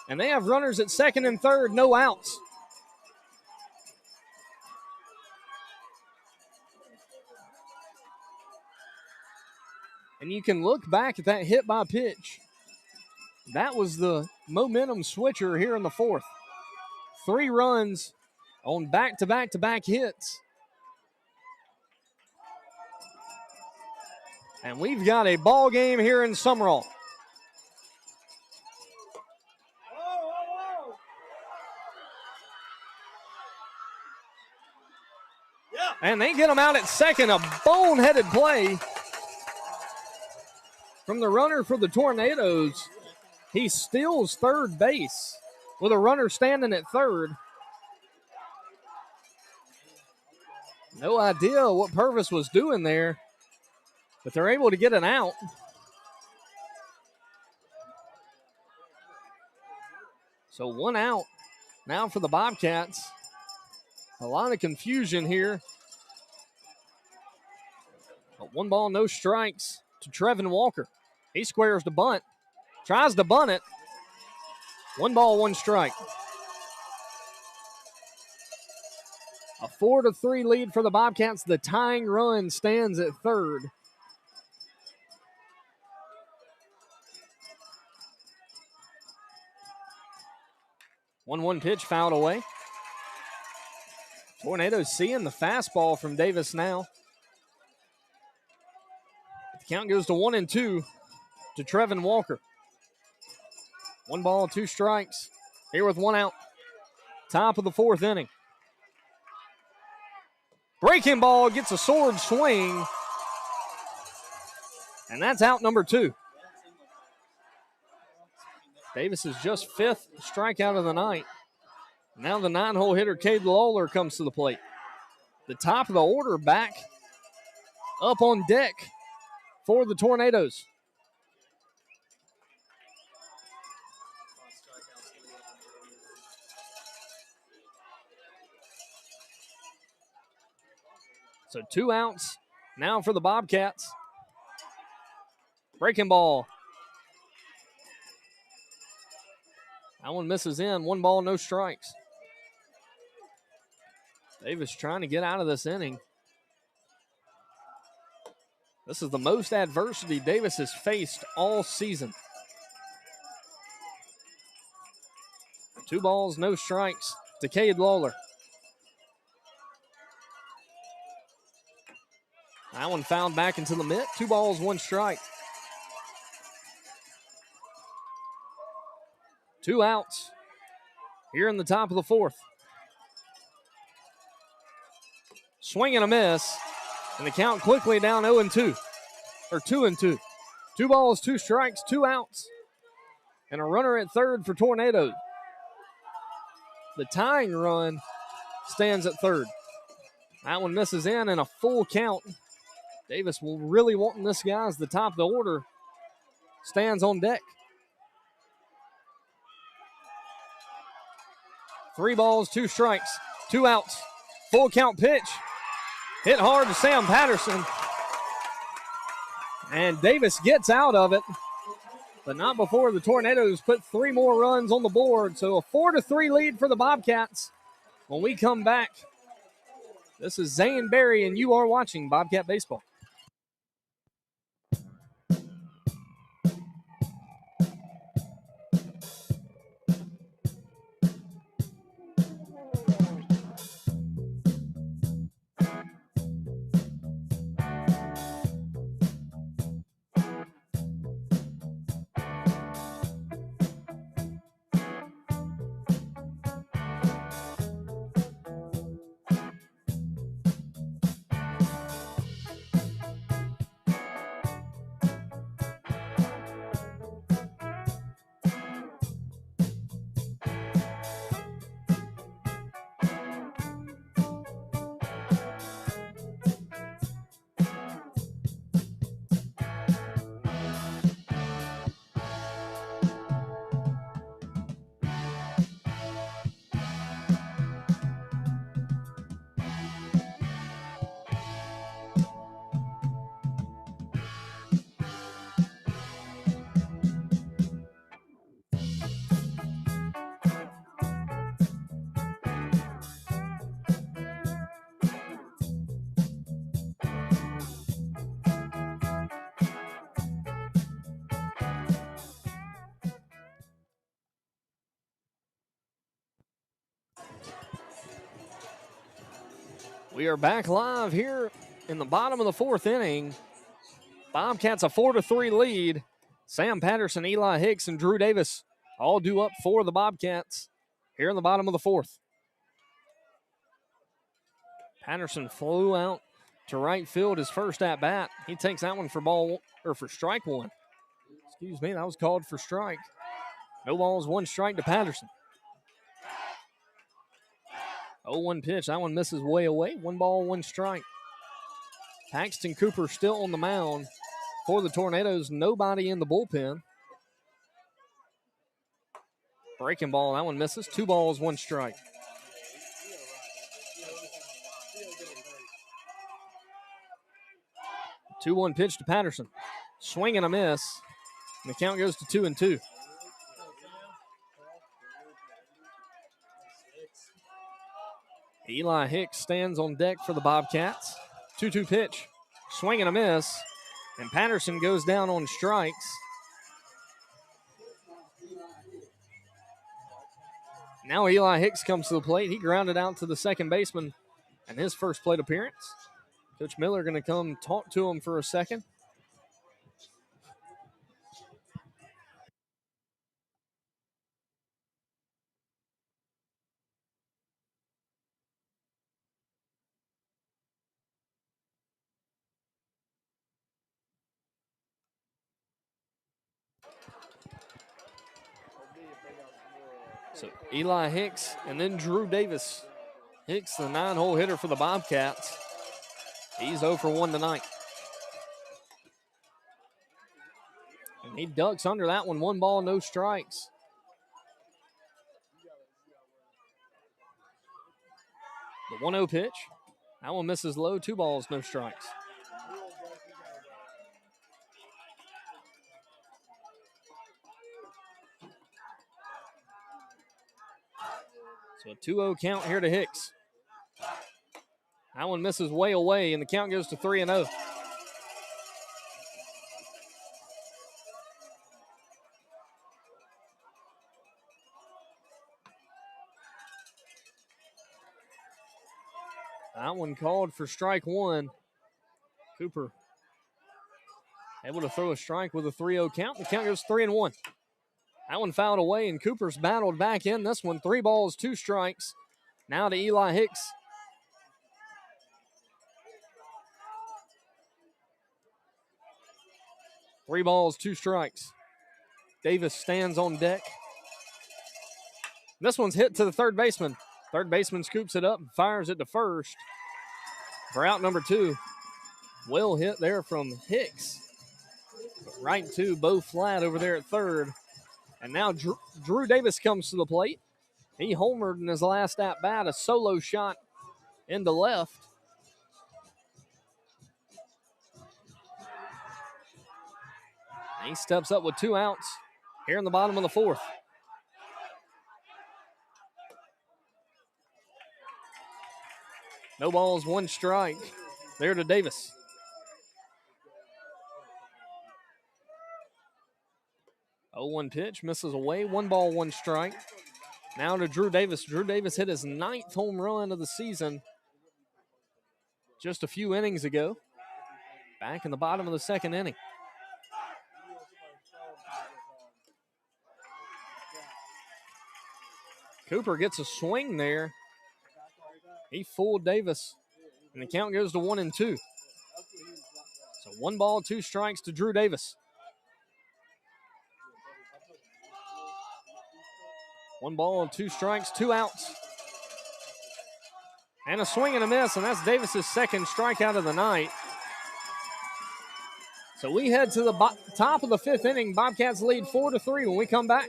And they have runners at second and third, no outs. And you can look back at that hit by pitch. That was the momentum switcher here in the 4th. 3 runs on back-to-back hits. And we've got a ball game here in Sumrall. Yeah. And they get him out at second. A boneheaded play from the runner for the Tornadoes. He steals third base with a runner standing at third. No idea what Purvis was doing there, but they're able to get an out. So 1 out now for the Bobcats. A lot of confusion here. But 1 ball, no strikes to Trevin Walker. He squares the bunt, tries to bunt it. 1 ball, 1 strike. A 4-3 lead for the Bobcats. The tying run stands at third. One pitch fouled away. Tornadoes seeing the fastball from Davis now. The count goes to 1-2 to Trevin Walker. 1 ball, 2 strikes. Here with 1 out. Top of the 4th inning. Breaking ball gets a sword swing. And that's out number 2. Davis is just 5th strikeout of the night. Now the 9-hole hitter, Cade Lawler, comes to the plate. The top of the order back up on deck for the Tornadoes. So 2 outs now for the Bobcats. Breaking ball. That one misses in. 1 ball, no strikes. Davis trying to get out of this inning. This is the most adversity Davis has faced all season. 2 balls, no strikes to Cade Lawler. That one fouled back into the mitt. 2 balls, 1 strike. 2 outs here in the top of the 4th. Swing and a miss, and the count quickly down 0-2, or 2-2. 2 balls, 2 strikes, 2 outs, and a runner at third for Tornadoes. The tying run stands at third. That one misses in, and a full count. Davis will really wanting this guy as the top of the order stands on deck. 3 balls, 2 strikes, 2 outs. Full count pitch. Hit hard to Sam Patterson. And Davis gets out of it, but not before the Tornadoes put 3 more runs on the board. So a 4-3 lead for the Bobcats. When we come back, this is Zane Berry, and you are watching Bobcat Baseball. We are back live here in the bottom of the 4th inning. Bobcats a 4-3 lead. Sam Patterson, Eli Hicks, and Drew Davis all due up for the Bobcats here in the bottom of the 4th. Patterson flew out to right field his first at bat. He takes that one for strike 1. Excuse me, that was called for strike. No balls, 1 strike to Patterson. 0-1 pitch. That one misses way away. 1 ball, 1 strike. Paxton Cooper still on the mound for the Tornadoes. Nobody in the bullpen. Breaking ball, that one misses. 2 balls, 1 strike. Two 1 pitch to Patterson. Swing and a miss. And the count goes to 2-2. Eli Hicks stands on deck for the Bobcats. 2-2 pitch. Swing and a miss. And Patterson goes down on strikes. Now Eli Hicks comes to the plate. He grounded out to the second baseman in his first plate appearance. Coach Miller going to come talk to him for a second. So Eli Hicks and then Drew Davis. Hicks, the 9-hole hitter for the Bobcats. He's 0 for 1 tonight. And he ducks under that one. 1 ball, no strikes. The 1-0 pitch. That one misses low. 2 balls, no strikes. So a 2-0 count here to Hicks. That one misses way away, and the count goes to 3-0. That one called for strike 1. Cooper able to throw a strike with a 3-0 count. The count goes 3-1. That one fouled away, and Cooper's battled back in this one. 3 balls, 2 strikes. Now to Eli Hicks. Three balls, 2 strikes. Davis stands on deck. This one's hit to the third baseman. Third baseman scoops it up and fires it to first for out number 2. Well hit there from Hicks. Right to Bo Flat over there at third. And now Drew Davis comes to the plate. He homered in his last at-bat, a solo shot into left. And he steps up with 2 outs here in the bottom of the 4th. No balls, 1 strike there to Davis. Oh, 1 pitch, misses away. 1 ball, 1 strike. Now to Drew Davis. Drew Davis hit his 9th home run of the season just a few innings ago. Back in the bottom of the 2nd inning. Cooper gets a swing there. He fooled Davis, and the count goes to 1-2. So 1 ball, 2 strikes to Drew Davis. 1 ball, 2 strikes, 2 outs. And a swing and a miss, and that's Davis's 2nd strikeout of the night. So we head to the top of the 5th inning. Bobcats lead 4-3 when we come back.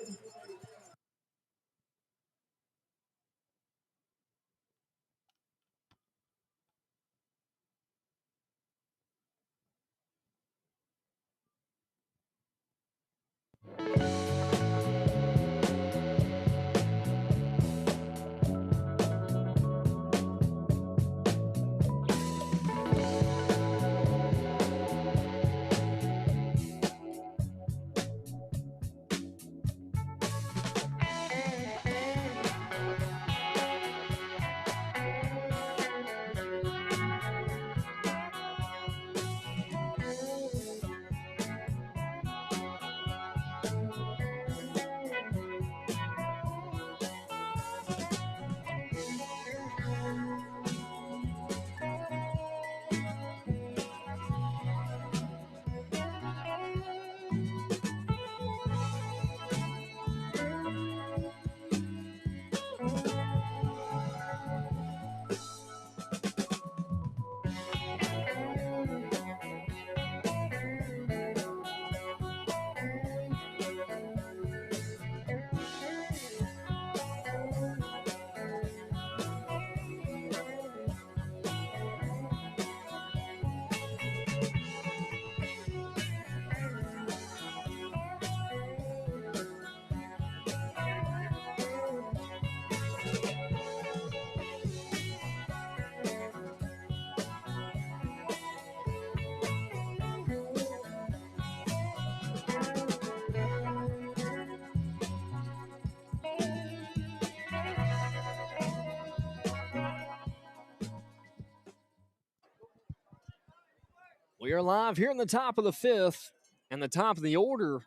We are live here in the top of the fifth, and the top of the order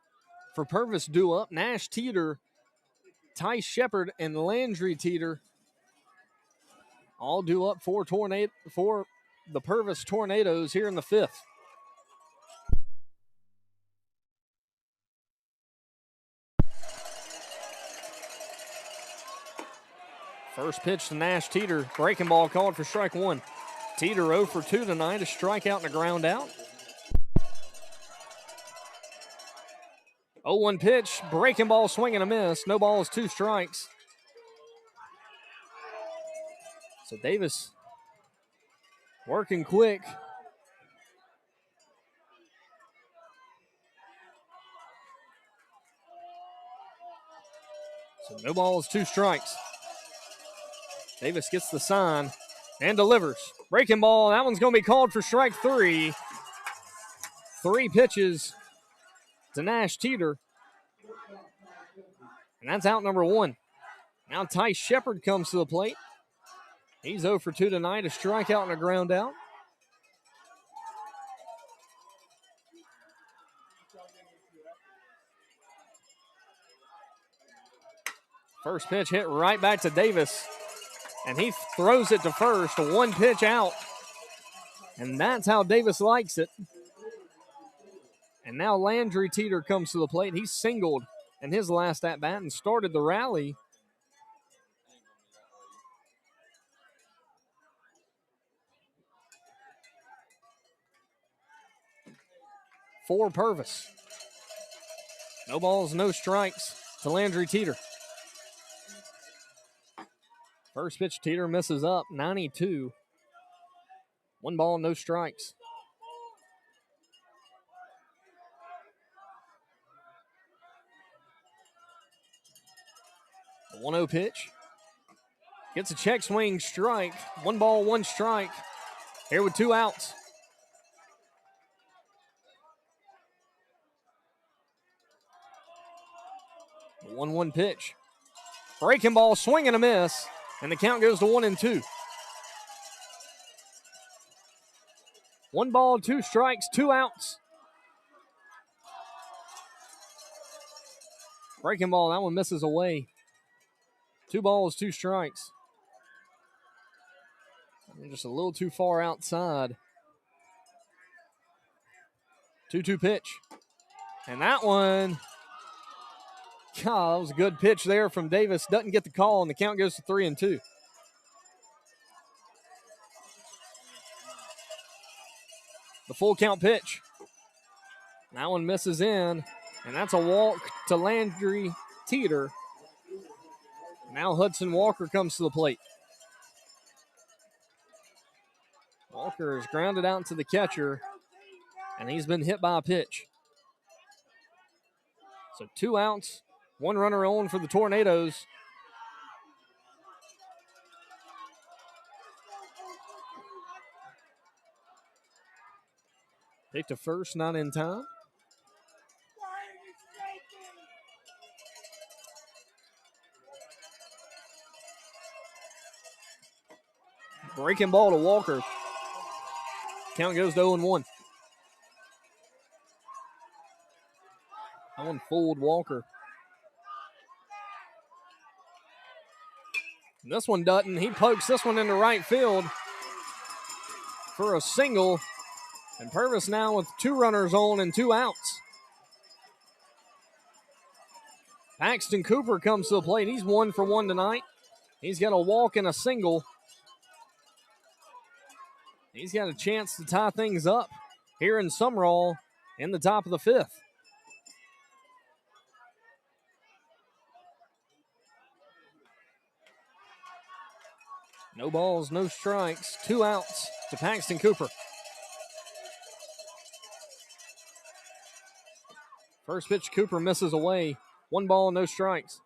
for Purvis due up. Nash Teeter, Ty Shepard, and Landry Teeter all due up for the Purvis Tornadoes here in the fifth. First pitch to Nash Teeter. Breaking ball called for strike one. Teeter 0 for 2 tonight, a strikeout and a ground out. 0-1 pitch, breaking ball, swing and a miss. No balls, 2 strikes. So Davis working quick. So no balls, 2 strikes. Davis gets the sign and delivers. Breaking ball, that one's going to be called for strike 3. 3 pitches to Nash Teeter. And that's out number 1. Now Ty Shepard comes to the plate. He's 0 for 2 tonight, a strikeout and a ground out. First pitch hit right back to Davis, and he throws it to first, 1 pitch out. And that's how Davis likes it. And now Landry Teeter comes to the plate. He singled in his last at-bat and started the rally. For Purvis. No balls, no strikes to Landry Teeter. First pitch, Teeter misses up, 92. 1 ball, no strikes. The 1-0 pitch. Gets a check swing strike. 1 ball, 1 strike. Here with 2 outs. The 1-1 pitch. Breaking ball, swing and a miss. And the count goes to 1-2. 1 ball, 2 strikes, 2 outs. Breaking ball, that one misses away. 2 balls, 2 strikes. Just a little too far outside. 2-2 pitch. And that one, God, that was a good pitch there from Davis. Doesn't get the call, and the count goes to 3-2. The full count pitch. That one misses in, and that's a walk to Landry Teeter. Now Hudson Walker comes to the plate. Walker is grounded out to the catcher, and he's been hit by a pitch. So 2 outs, 1 runner on for the Tornadoes. Pick to first, not in time. Breaking ball to Walker. Count goes to 0-1. That one fooled Walker. This one doesn't. He pokes this one into right field for a single. And Purvis now with 2 runners on and 2 outs. Paxton Cooper comes to the plate. He's 1 for 1 tonight. He's got a walk and a single. He's got a chance to tie things up here in Sumrall in the top of the 5th. No balls, no strikes, 2 outs to Paxton Cooper. First pitch, Cooper misses away. 1 ball, no strikes.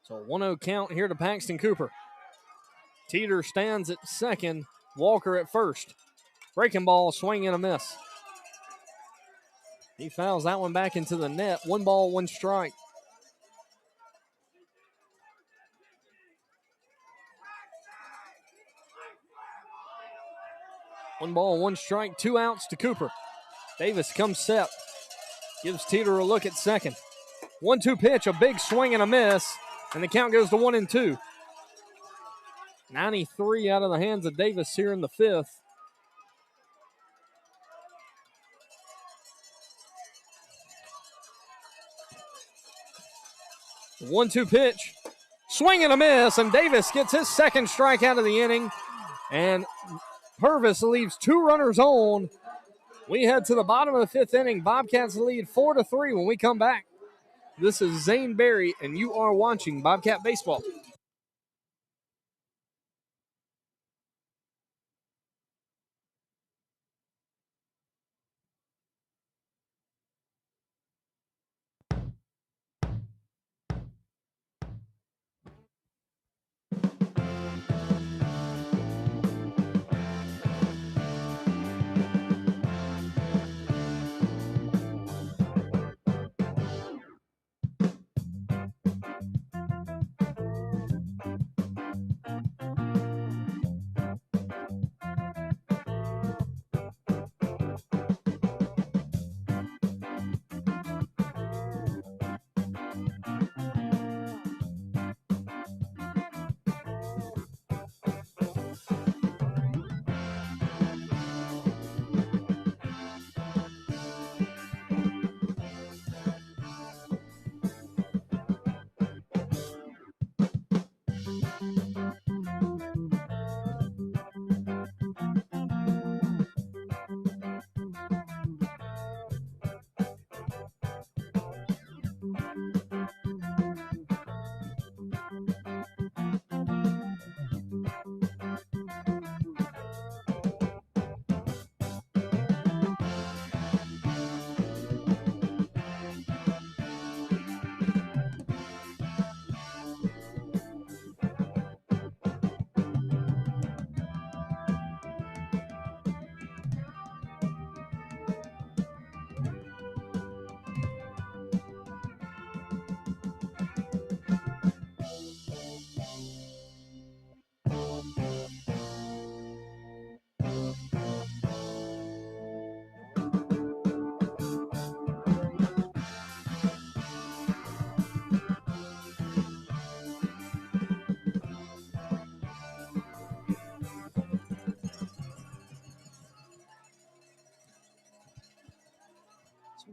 So 1-0 count here to Paxton Cooper. Teeter stands at second, Walker at first. Breaking ball, swing and a miss. He fouls that one back into the net. 1 ball, 1 strike. 1 ball, 1 strike, 2 outs to Cooper. Davis comes set. Gives Teeter a look at second. 1-2 pitch, a big swing and a miss, and the count goes to 1-2. 93 out of the hands of Davis here in the 5th. One-two pitch, swing and a miss, and Davis gets his second strikeout of the inning, and Purvis leaves 2 runners on. We head to the bottom of the 5th inning. Bobcats lead 4-3 when we come back. This is Zane Berry, and you are watching Bobcat Baseball.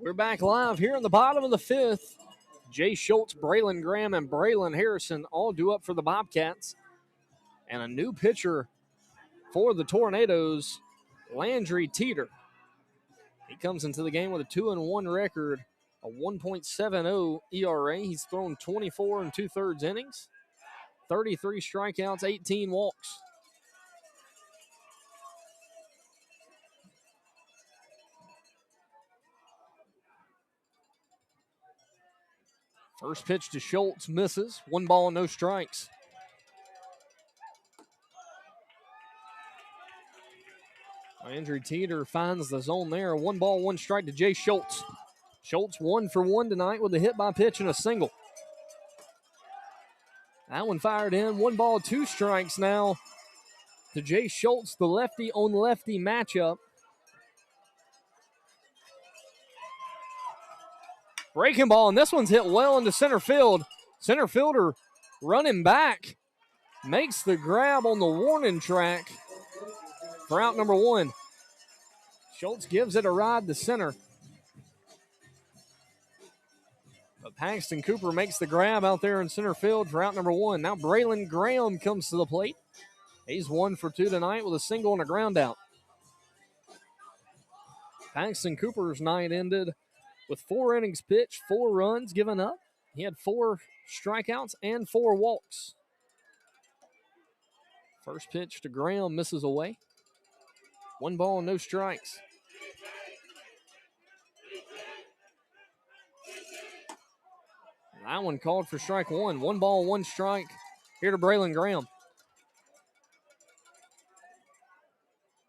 We're back live here in the bottom of the 5th. Jay Schultz, Braylon Graham, and Braylon Harrison all due up for the Bobcats. And a new pitcher for the Tornadoes, Landry Teeter. He comes into the game with a 2-1 record, a 1.70 ERA. He's thrown 24 2/3 innings, 33 strikeouts, 18 walks. First pitch to Schultz misses. 1 ball, no strikes. Landry Teeter finds the zone there. 1 ball, 1 strike to Jay Schultz. Schultz 1 for 1 tonight with a hit by pitch and a single. That one fired in. 1 ball, 2 strikes now to Jay Schultz, the lefty on lefty matchup. Breaking ball, and this one's hit well into center field. Center fielder running back makes the grab on the warning track for out number 1. Schultz gives it a ride to center. But Paxton Cooper makes the grab out there in center field for out number 1. Now Braylon Graham comes to the plate. He's 1 for 2 tonight with a single and a ground out. Paxton Cooper's night ended with 4 innings pitched, 4 runs given up. He had 4 strikeouts and 4 walks. First pitch to Graham misses away. 1 ball, no strikes. That one called for strike 1. 1 ball, 1 strike here to Braylon Graham.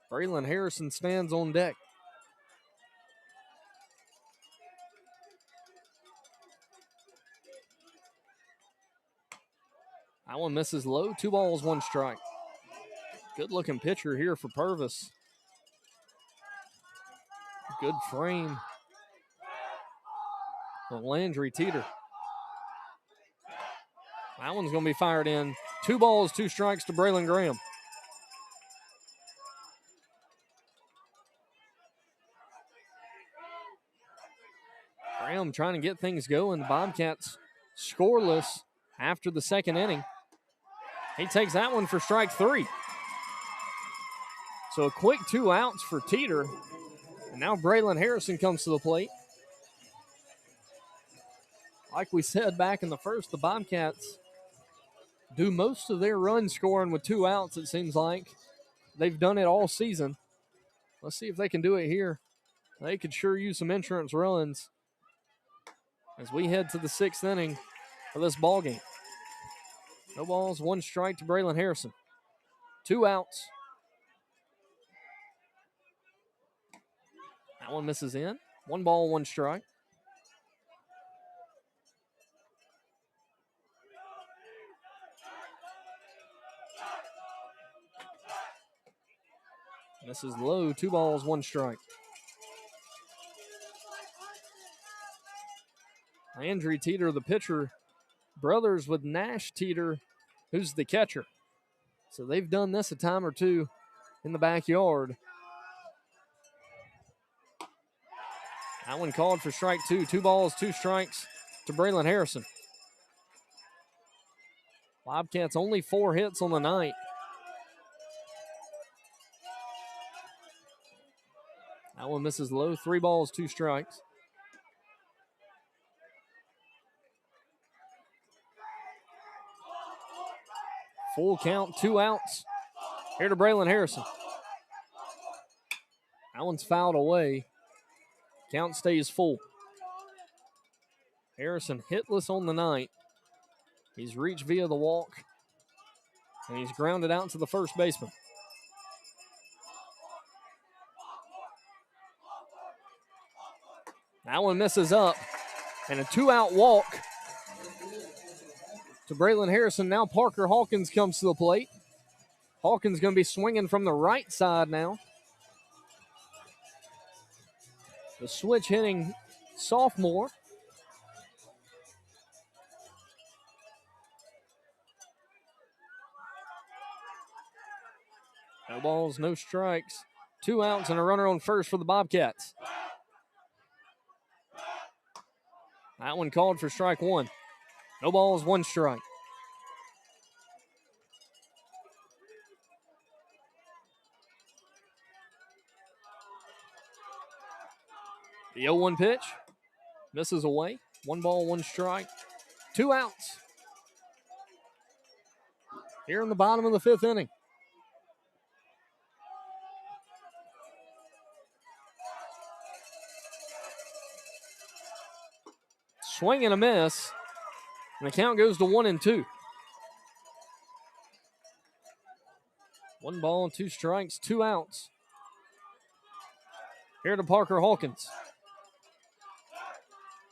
Braylon Harrison stands on deck. That one misses low. 2 balls, 1 strike. Good looking pitcher here for Purvis. Good frame. Landry Teeter. That one's going to be fired in. 2 balls, 2 strikes to Braylon Graham. Graham trying to get things going. The Bobcats scoreless after the second inning. He takes that one for strike 3. So a quick 2 outs for Teeter. And now Braylon Harrison comes to the plate. Like we said back in the first, the Bobcats do most of their run scoring with 2 outs, it seems like. They've done it all season. Let's see if they can do it here. They could sure use some insurance runs as we head to the 6th inning of this ball game. No balls, 1 strike to Braylon Harrison. 2 outs. That one misses in. 1 ball, 1 strike. Misses low. 2 balls, 1 strike. Landry Teeter, the pitcher, brothers with Nash Teeter, who's the catcher. So they've done this a time or two in the backyard. That one called for strike 2. 2 balls, 2 strikes to Braylon Harrison. Bobcats only 4 hits on the night. That one misses low. 3 balls, 2 strikes. Full count, 2 outs. Here to Braylon Harrison. That one's fouled away. Count stays full. Harrison hitless on the night. He's reached via the walk, and he's grounded out to the first baseman. That one misses up, and a 2-out walk to Braylon Harrison. Now Parker Hawkins comes to the plate. Hawkins going to be swinging from the right side now. The switch hitting sophomore. No balls, no strikes. 2 outs and a runner on first for the Bobcats. That one called for strike 1. No balls, 1 strike. The 0-1 pitch misses away. 1 ball, 1 strike. 2 outs. Here in the bottom of the 5th inning. Swing and a miss. And the count goes to 1-2. 1 ball and 2 strikes, 2 outs. Here to Parker Hawkins.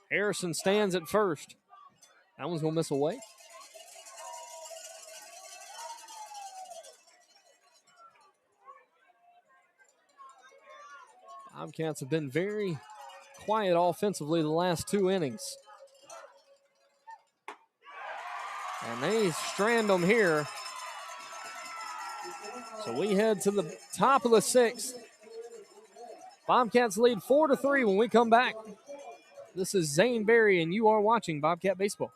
Harrison stands at first. That one's going to miss away. Bobcats have been very quiet offensively the last 2 innings. And they strand them here. So we head to the top of the 6th. Bobcats lead 4-3 when we come back. This is Zane Berry, and you are watching Bobcat Baseball.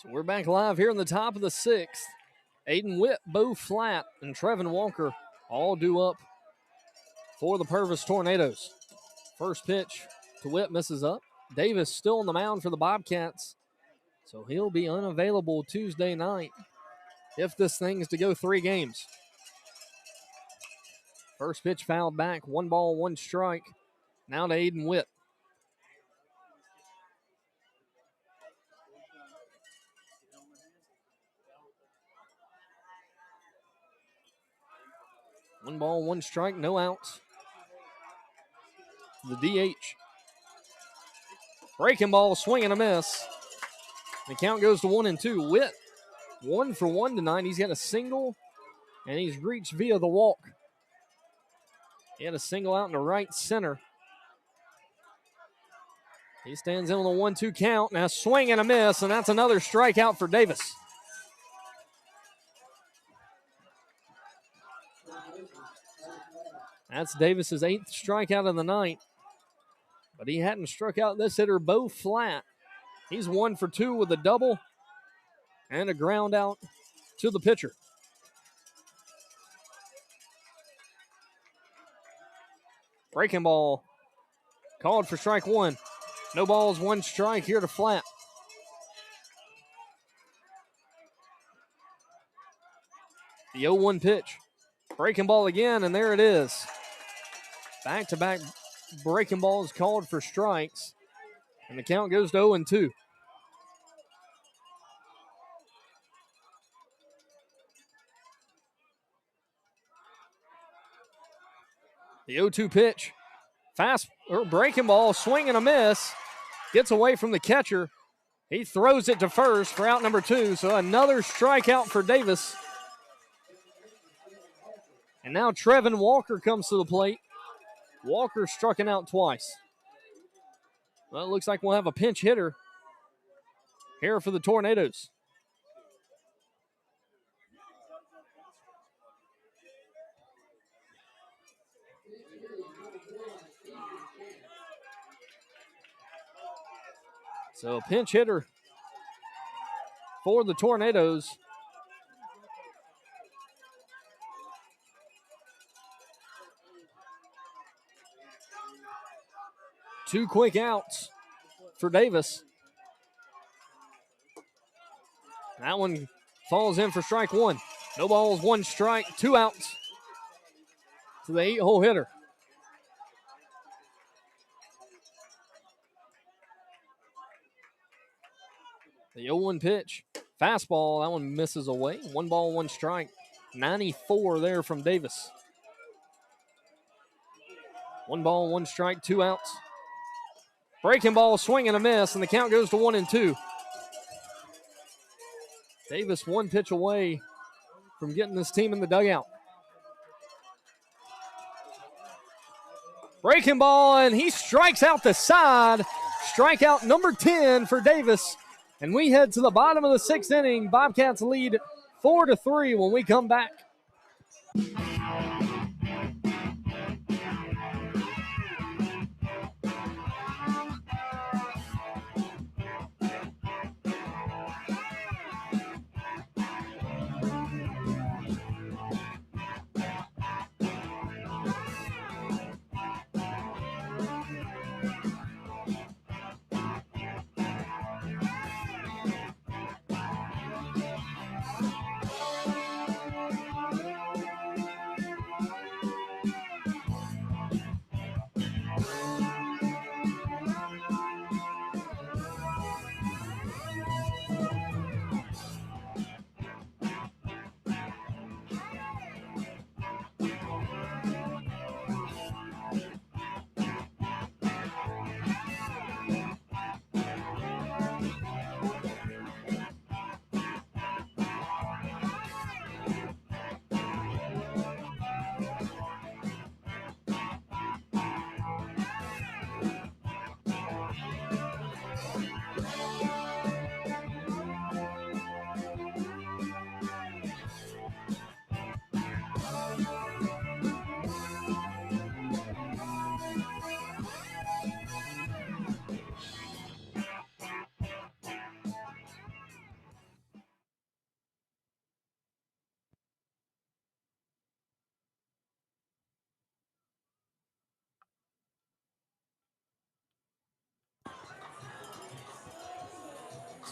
So we're back live here in the top of the 6th. Aiden Witt, Bo Flatt, and Trevin Walker all due up for the Purvis Tornadoes. First pitch to Witt misses up. Davis still on the mound for the Bobcats, so he'll be unavailable Tuesday night if this thing is to go 3 games. First pitch fouled back, 1 ball, 1 strike. Now to Aiden Witt. One ball, 1 strike, no outs. The DH. Breaking ball, swing and a miss. The count goes to 1-2. Witt, 1 for 1 tonight. He's got a single, and he's reached via the walk. He had a single out in the right center. He stands in on the 1-2 count. Now swing and a miss, and that's another strikeout for Davis. That's Davis's 8th strikeout of the night. But he hadn't struck out this hitter, Bo Flatt. He's 1 for 2 with a double and a ground out to the pitcher. Breaking ball called for strike 1. No balls, 1 strike here to Flatt. The 0-1 pitch. Breaking ball again, and there it is. Back-to-back breaking balls called for strikes, and the count goes to 0-2. The 0-2 pitch. Breaking ball, swing and a miss. Gets away from the catcher. He throws it to first for out number 2, so another strikeout for Davis. And now Trevin Walker comes to the plate. Walker struck him out twice. Well, it looks like we'll have a pinch hitter here for the Tornadoes. So a pinch hitter for the Tornadoes. Two quick outs for Davis. That one falls in for strike 1. No balls, 1 strike, 2 outs to the 8-hole hitter. The 0-1 pitch. Fastball, that one misses away. 1 ball, 1 strike. 94 there from Davis. 1 ball, 1 strike, 2 outs. Breaking ball, swing and a miss, and the count goes to 1-2. Davis 1 pitch away from getting this team in the dugout. Breaking ball, and he strikes out the side. Strikeout number 10 for Davis. And we head to the bottom of the 6th inning. Bobcats lead 4-3 when we come back.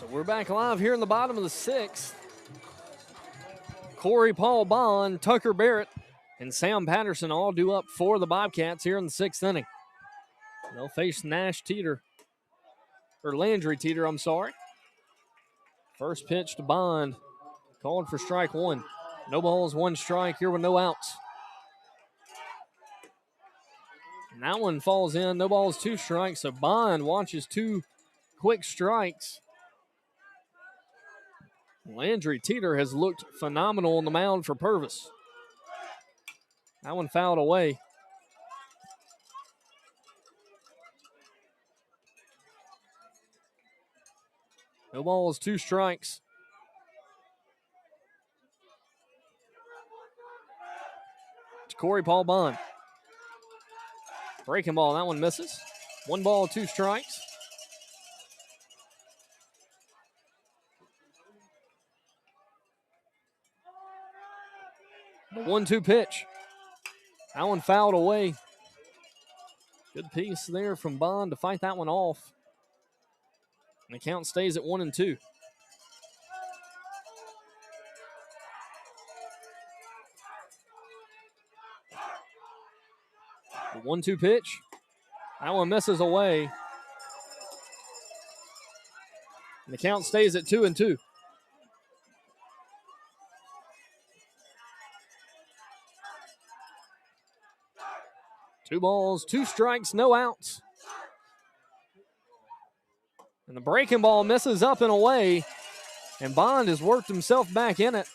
So we're back live here in the bottom of the sixth. Corey Paul Bond, Tucker Barrett, and Sam Patterson all due up for the Bobcats here in the sixth inning. They'll face Landry Teeter, I'm sorry. First pitch to Bond, called for strike one. No balls, one strike here with no outs. And that one falls in, no balls, two strikes. So Bond watches two quick strikes. Landry Teeter has looked phenomenal on the mound for Purvis. That one fouled away. No balls, two strikes. To Corey Paul Bond. Breaking ball, that one misses. One ball, two strikes. The 1-2 pitch. That one fouled away. Good piece there from Bond to fight that one off. And the count stays at 1-2. The 1-2 pitch. That one misses away. And the count stays at 2-2. Two balls, two strikes, no outs. And the breaking ball misses up and away. And Bond has worked himself back in it.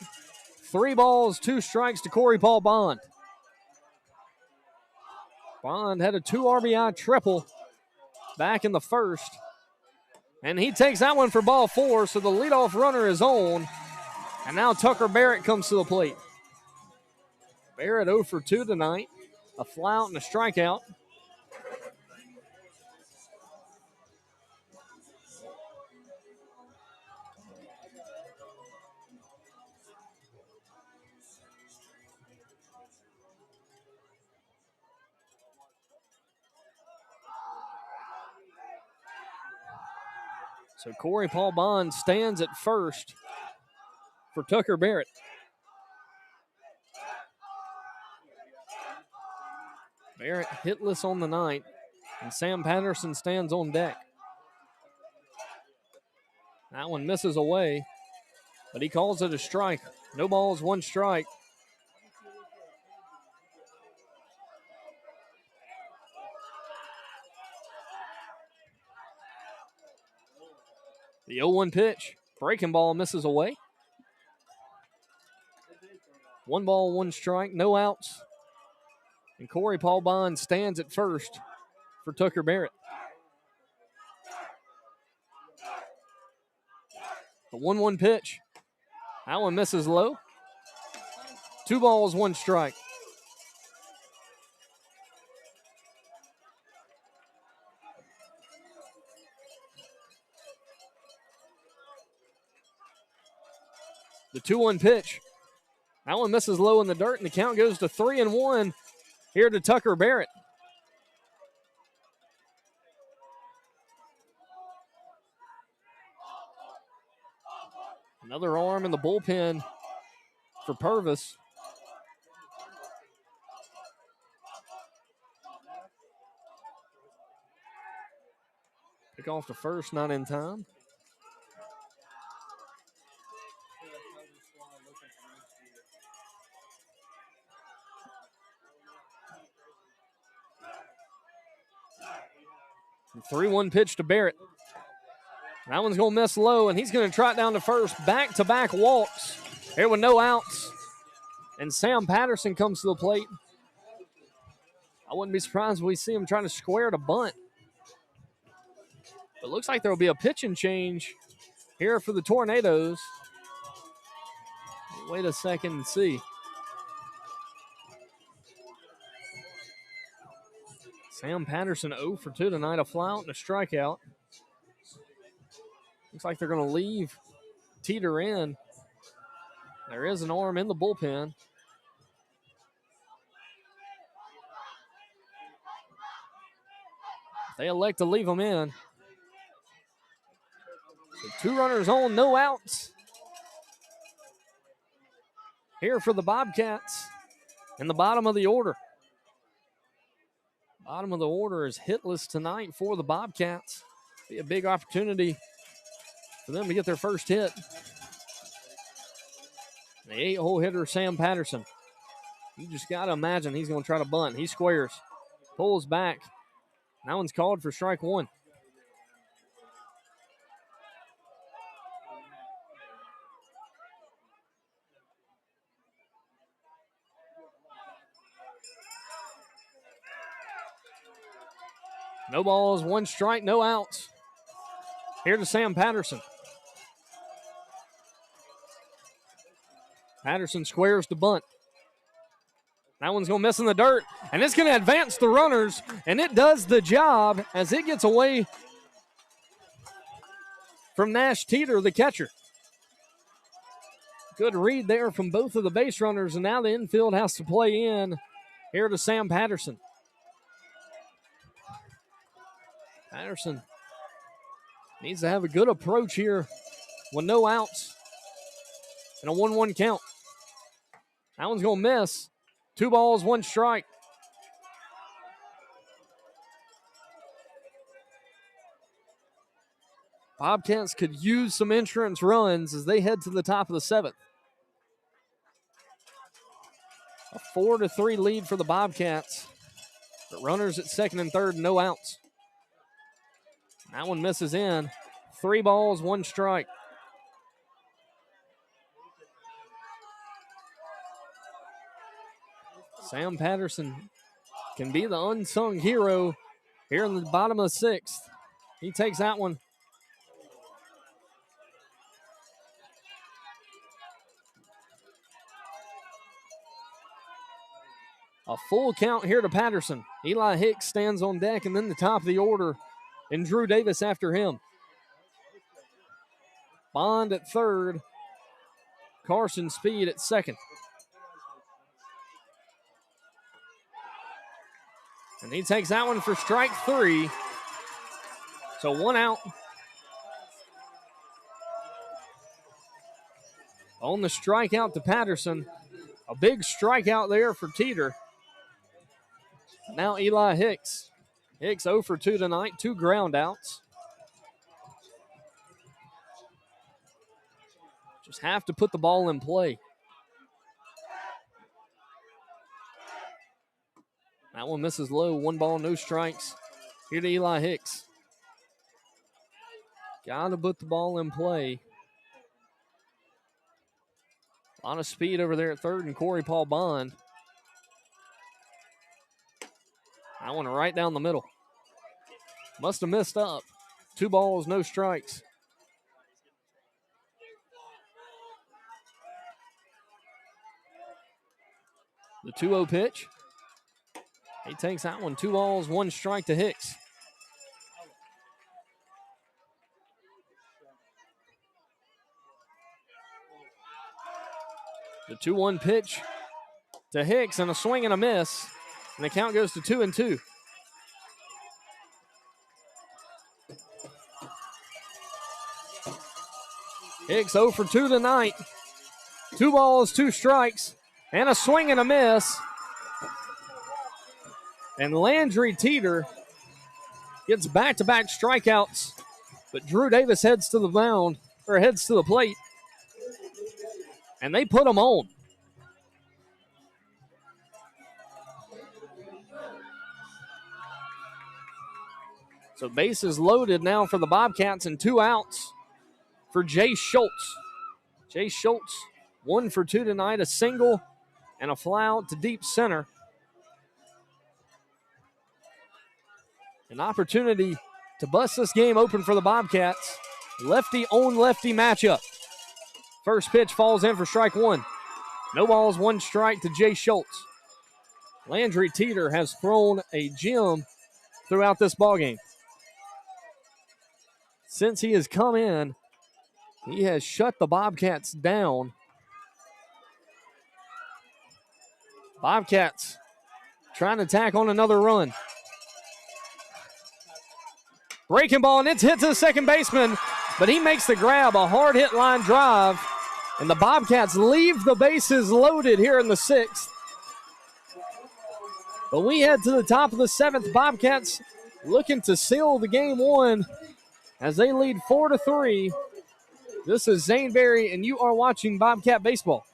3 balls, 2 strikes to Corey Paul Bond. Bond had a 2 RBI triple back in the first. And he takes that one for ball 4, so the leadoff runner is on. And now Tucker Barrett comes to the plate. Barrett 0 for 2 tonight. A fly out and a strikeout. So Corey Paul Bond stands at first for Tucker Barrett. Barrett hitless on the night, and Sam Patterson stands on deck. That one misses away, but he calls it a strike. No balls, one strike. The 0-1 pitch. Breaking ball misses away. 1 ball, 1 strike, no outs. And Corey Paul Bond stands at first for Tucker Barrett. The 1-1 pitch. That one misses low. 2 balls, 1 strike. The 2-1 pitch. That one misses low in the dirt, and the count goes to 3-1 here to Tucker Barrett. Another arm in the bullpen for Purvis. Pick off the first, not in time. The 3-1 pitch to Barrett. That one's going to miss low, and he's going to trot down to first. Back-to-back walks here with no outs. And Sam Patterson comes to the plate. I wouldn't be surprised if we see him trying to square to bunt. It looks like there will be a pitching change here for the Tornadoes. Wait a second and see. Sam Patterson 0 for 2 tonight, a fly out and a strikeout. Looks like they're going to leave Teeter in. There is an arm in the bullpen. They elect to leave him in. So 2 runners on, no outs. Here for the Bobcats in the bottom of the order. Bottom of the order is hitless tonight for the Bobcats. Be a big opportunity for them to get their first hit. The 8-hole hitter, Sam Patterson. You just got to imagine he's going to try to bunt. He squares, pulls back. That one's called for strike 1. No balls, 1 strike, no outs. Here to Sam Patterson. Patterson squares to bunt. That one's going to miss in the dirt, and it's going to advance the runners, and it does the job as it gets away from Nash Teeter, the catcher. Good read there from both of the base runners, and now the infield has to play in here to Sam Patterson. Patterson needs to have a good approach here with no outs and a 1-1 count. That one's going to miss. 2 balls, 1 strike. Bobcats could use some insurance runs as they head to the top of the 7th. A 4-3 lead for the Bobcats. But runners at 2nd and 3rd, no outs. That one misses in. 3 balls, 1 strike. Sam Patterson can be the unsung hero here in the bottom of the 6th. He takes that one. A full count here to Patterson. Eli Hicks stands on deck, and then the top of the order, and Drew Davis after him. Bond at 3rd. Carson Speed at 2nd. And he takes that one for strike 3. So 1 out. On the strikeout to Patterson. A big strikeout there for Teeter. Now Eli Hicks. Hicks 0 for 2 tonight, 2 ground outs. Just have to put the ball in play. That one misses low. 1 ball, no strikes. Here to Eli Hicks. Got to put the ball in play. A lot of speed over there at 3rd, and Corey Paul Bond. That one right down the middle. Must have missed up. 2 balls, no strikes. The 2-0 pitch. He takes that one. 2 balls, 1 strike to Hicks. The 2-1 pitch to Hicks, and a swing and a miss. And the count goes to 2-2. Hicks 0 for 2 tonight. 2 balls, 2 strikes, and a swing and a miss. And Landry Teeter gets back-to-back strikeouts, but Drew Davis heads to the mound, or heads to the plate, and they put him on. So bases loaded now for the Bobcats and 2 outs for Jay Schultz. Jay Schultz 1 for 2 tonight, a single and a fly out to deep center. An opportunity to bust this game open for the Bobcats. Lefty on lefty matchup. First pitch falls in for strike 1. No balls, 1 strike to Jay Schultz. Landry Teeter has thrown a gem throughout this ballgame. Since he has come in, he has shut the Bobcats down. Bobcats trying to tack on another run. Breaking ball, and it's hit to the second baseman. but he makes the grab, a hard hit line drive, and the Bobcats leave the bases loaded here in the 6th. But we head to the top of the 7th. Bobcats looking to seal the game one as they lead 4-3. This is Zane Berry, and you are watching Bobcat Baseball.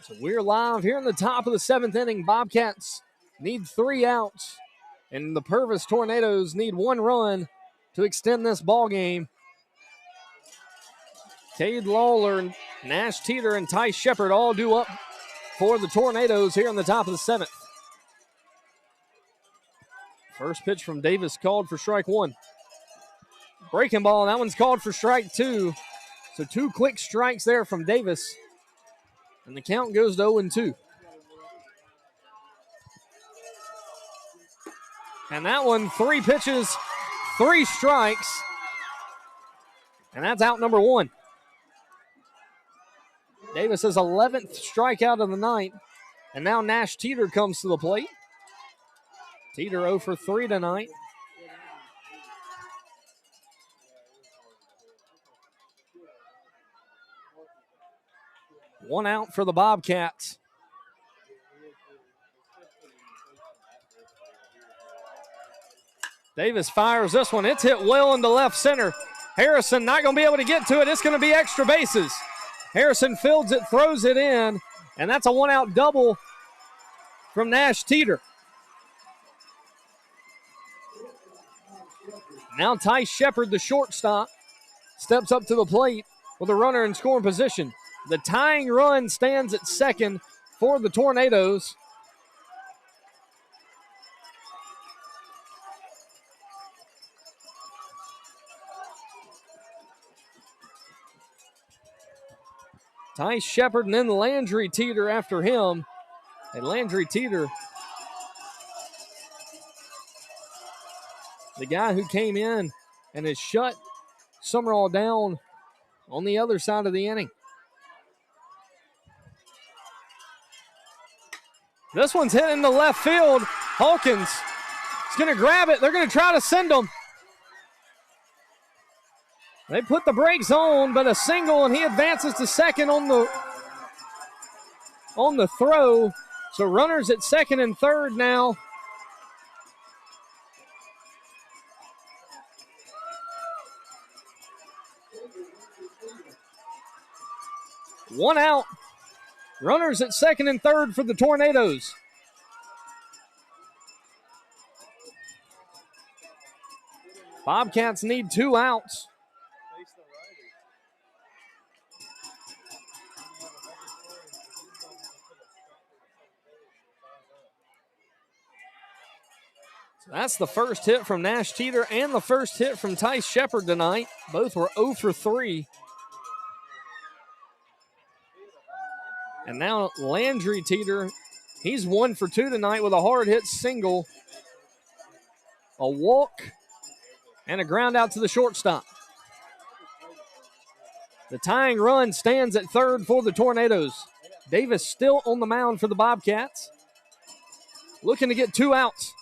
So we're live here in the top of the 7th inning. Bobcats need 3 outs, and the Purvis Tornadoes need 1 run to extend this ball game. Cade Lawler, Nash Teeter, and Ty Shepard all due up for the Tornadoes here in the top of the 7th. First pitch from Davis called for strike 1. Breaking ball, that one's called for strike 2. So 2 quick strikes there from Davis. And the count goes to 0-2. And that one, 3 pitches, 3 strikes. And that's out number 1. Davis's 11th strikeout of the night. And now Nash Teeter comes to the plate. Teeter 0 for 3 tonight. One out for the Bobcats. Davis fires this one. It's hit well into left center. Harrison not going to be able to get to it. It's going to be extra bases. Harrison fields it, throws it in, and that's a 1-out double from Nash Teeter. Now Ty Shepard, the shortstop, steps up to the plate with a runner in scoring position. The tying run stands at second for the Tornadoes. Ty Shepard and then Landry Teeter after him. And Landry Teeter, the guy who came in and has shut Sumrall down on the other side of the inning. This one's hit into left field. Hawkins is going to grab it. They're going to try to send him. They put the brakes on, but a single, and he advances to second on the throw. So runners at second and third now. One out. Runners at second and third for the Tornadoes. Bobcats need 2 outs. So that's the first hit from Nash Teeter and the first hit from Ty Shepard tonight. Both were 0 for 3. And now Landry Teeter, he's 1 for 2 tonight with a hard hit single, a walk, And a ground out to the shortstop. The tying run stands at third for the Tornadoes. Davis still on the mound for the Bobcats. Looking to get 2 outs.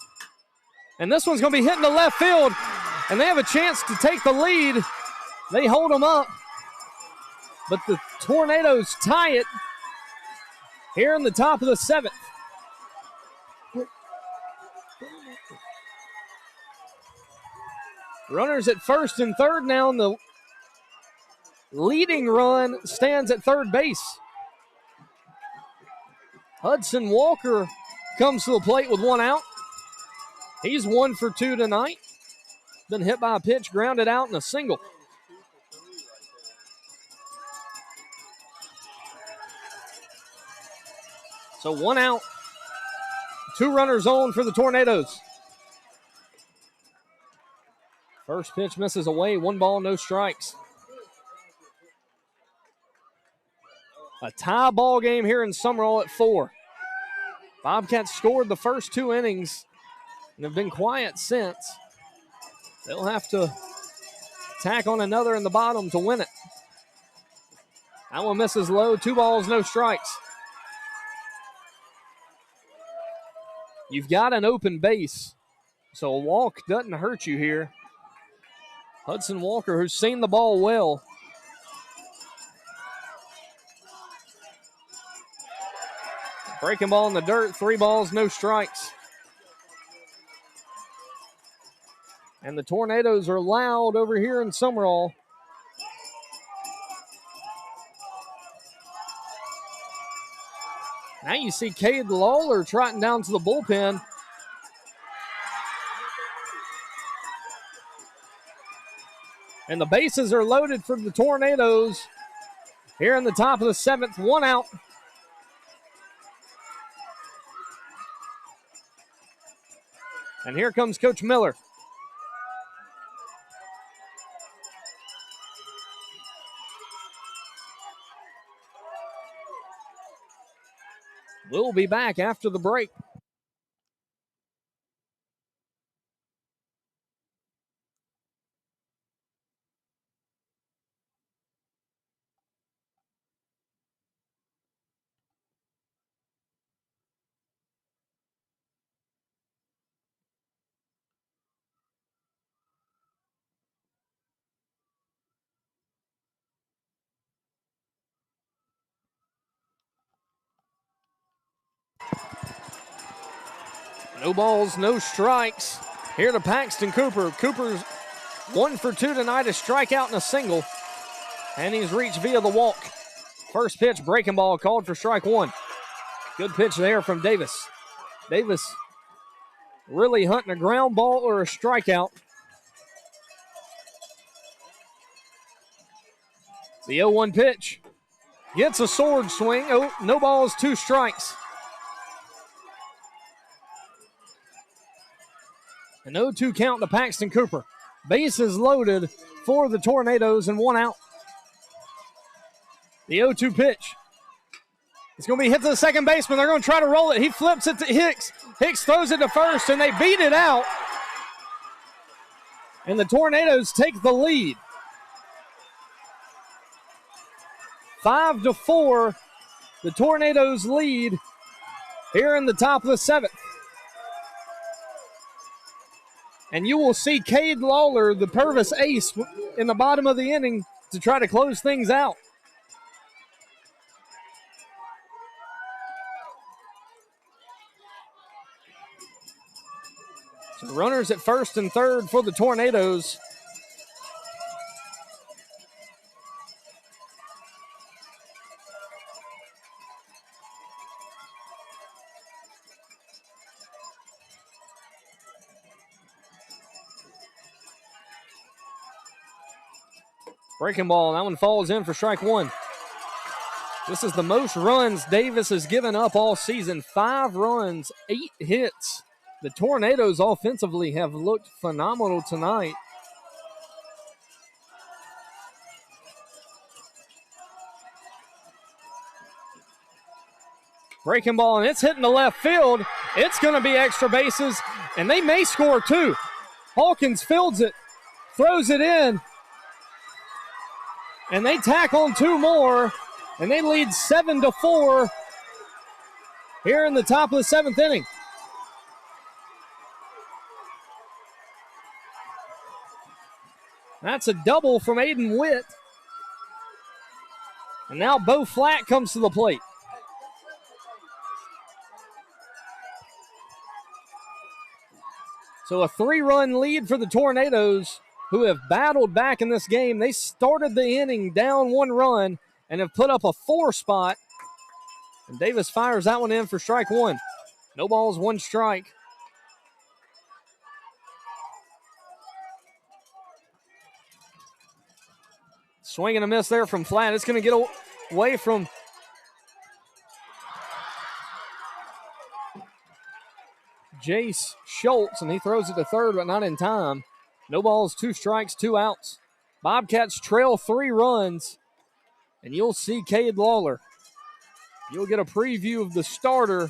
And this one's going to be hitting the left field. And they have a chance to take the lead. They hold them up. But the Tornadoes tie it here in the top of the 7th. Runners at first and third now, and the leading run stands at third base. Hudson Walker comes to the plate with 1 out. He's 1 for 2 tonight. Been hit by a pitch, grounded out, and a single. So 1 out, 2 runners on for the Tornadoes. First pitch misses away, 1 ball, no strikes. A tie ball game here in Sumrall at 4. Bobcats scored the first 2 innings and have been quiet since. They'll have to tack on another in the bottom to win it. That one misses low, 2 balls, no strikes. You've got an open base, so a walk doesn't hurt you here. Hudson Walker, who's seen the ball well. Breaking ball in the dirt, 3 balls, no strikes. And the Tornadoes are loud over here in Sumrall. Now you see Cade Lawler trotting down to the bullpen. And the bases are loaded for the Tornadoes here in the top of the 7th, 1 out. And here comes Coach Miller. We'll be back after the break. No balls, no strikes. Here to Paxton Cooper. Cooper's 1 for 2 tonight, a strikeout and a single. And he's reached via the walk. First pitch, breaking ball, called for strike 1. Good pitch there from Davis. Davis really hunting a ground ball or a strikeout. The 0-1 pitch. Gets a sword swing. Oh, no balls, 2 strikes. An 0-2 count to Paxton Cooper. Bases loaded for the Tornadoes and 1 out. The 0-2 pitch. It's going to be hit to the second baseman. They're going to try to roll it. He flips it to Hicks. Hicks throws it to first, and they beat it out. And the Tornadoes take the lead. 5-4. The Tornadoes lead here in the top of the 7th. And you will see Cade Lawler, the Purvis ace, in the bottom of the inning to try to close things out. So runners at first and third for the Tornadoes. Breaking ball, that one falls in for strike 1. This is the most runs Davis has given up all season. 5 runs, 8 hits. The Tornadoes offensively have looked phenomenal tonight. Breaking ball, and it's hitting the left field. It's going to be extra bases, and they may score 2. Hawkins fields it. throws it in. And they tack on 2 more, and they lead 7-4 here in the top of the 7th inning. That's a double from Aiden Witt. And now Bo Flatt comes to the plate. So a 3-run lead for the Tornadoes, who have battled back in this game. They started the inning down 1 run and have put up a 4 spot. And Davis fires that one in for strike 1. No balls, 1 strike. Swing and a miss there from Flatt. It's going to get away from Jace Schultz, and he throws it to third, but not in time. No balls, 2 strikes, 2 outs. Bobcats trail 3 runs, and you'll see Cade Lawler. You'll get a preview of the starter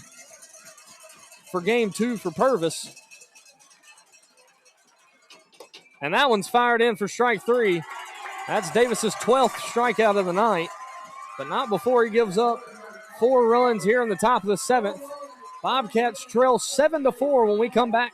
for game 2 for Purvis. And that one's fired in for strike 3. That's Davis's 12th strikeout of the night, but not before he gives up 4 runs here in the top of the 7th. Bobcats trail 7-4 when we come back.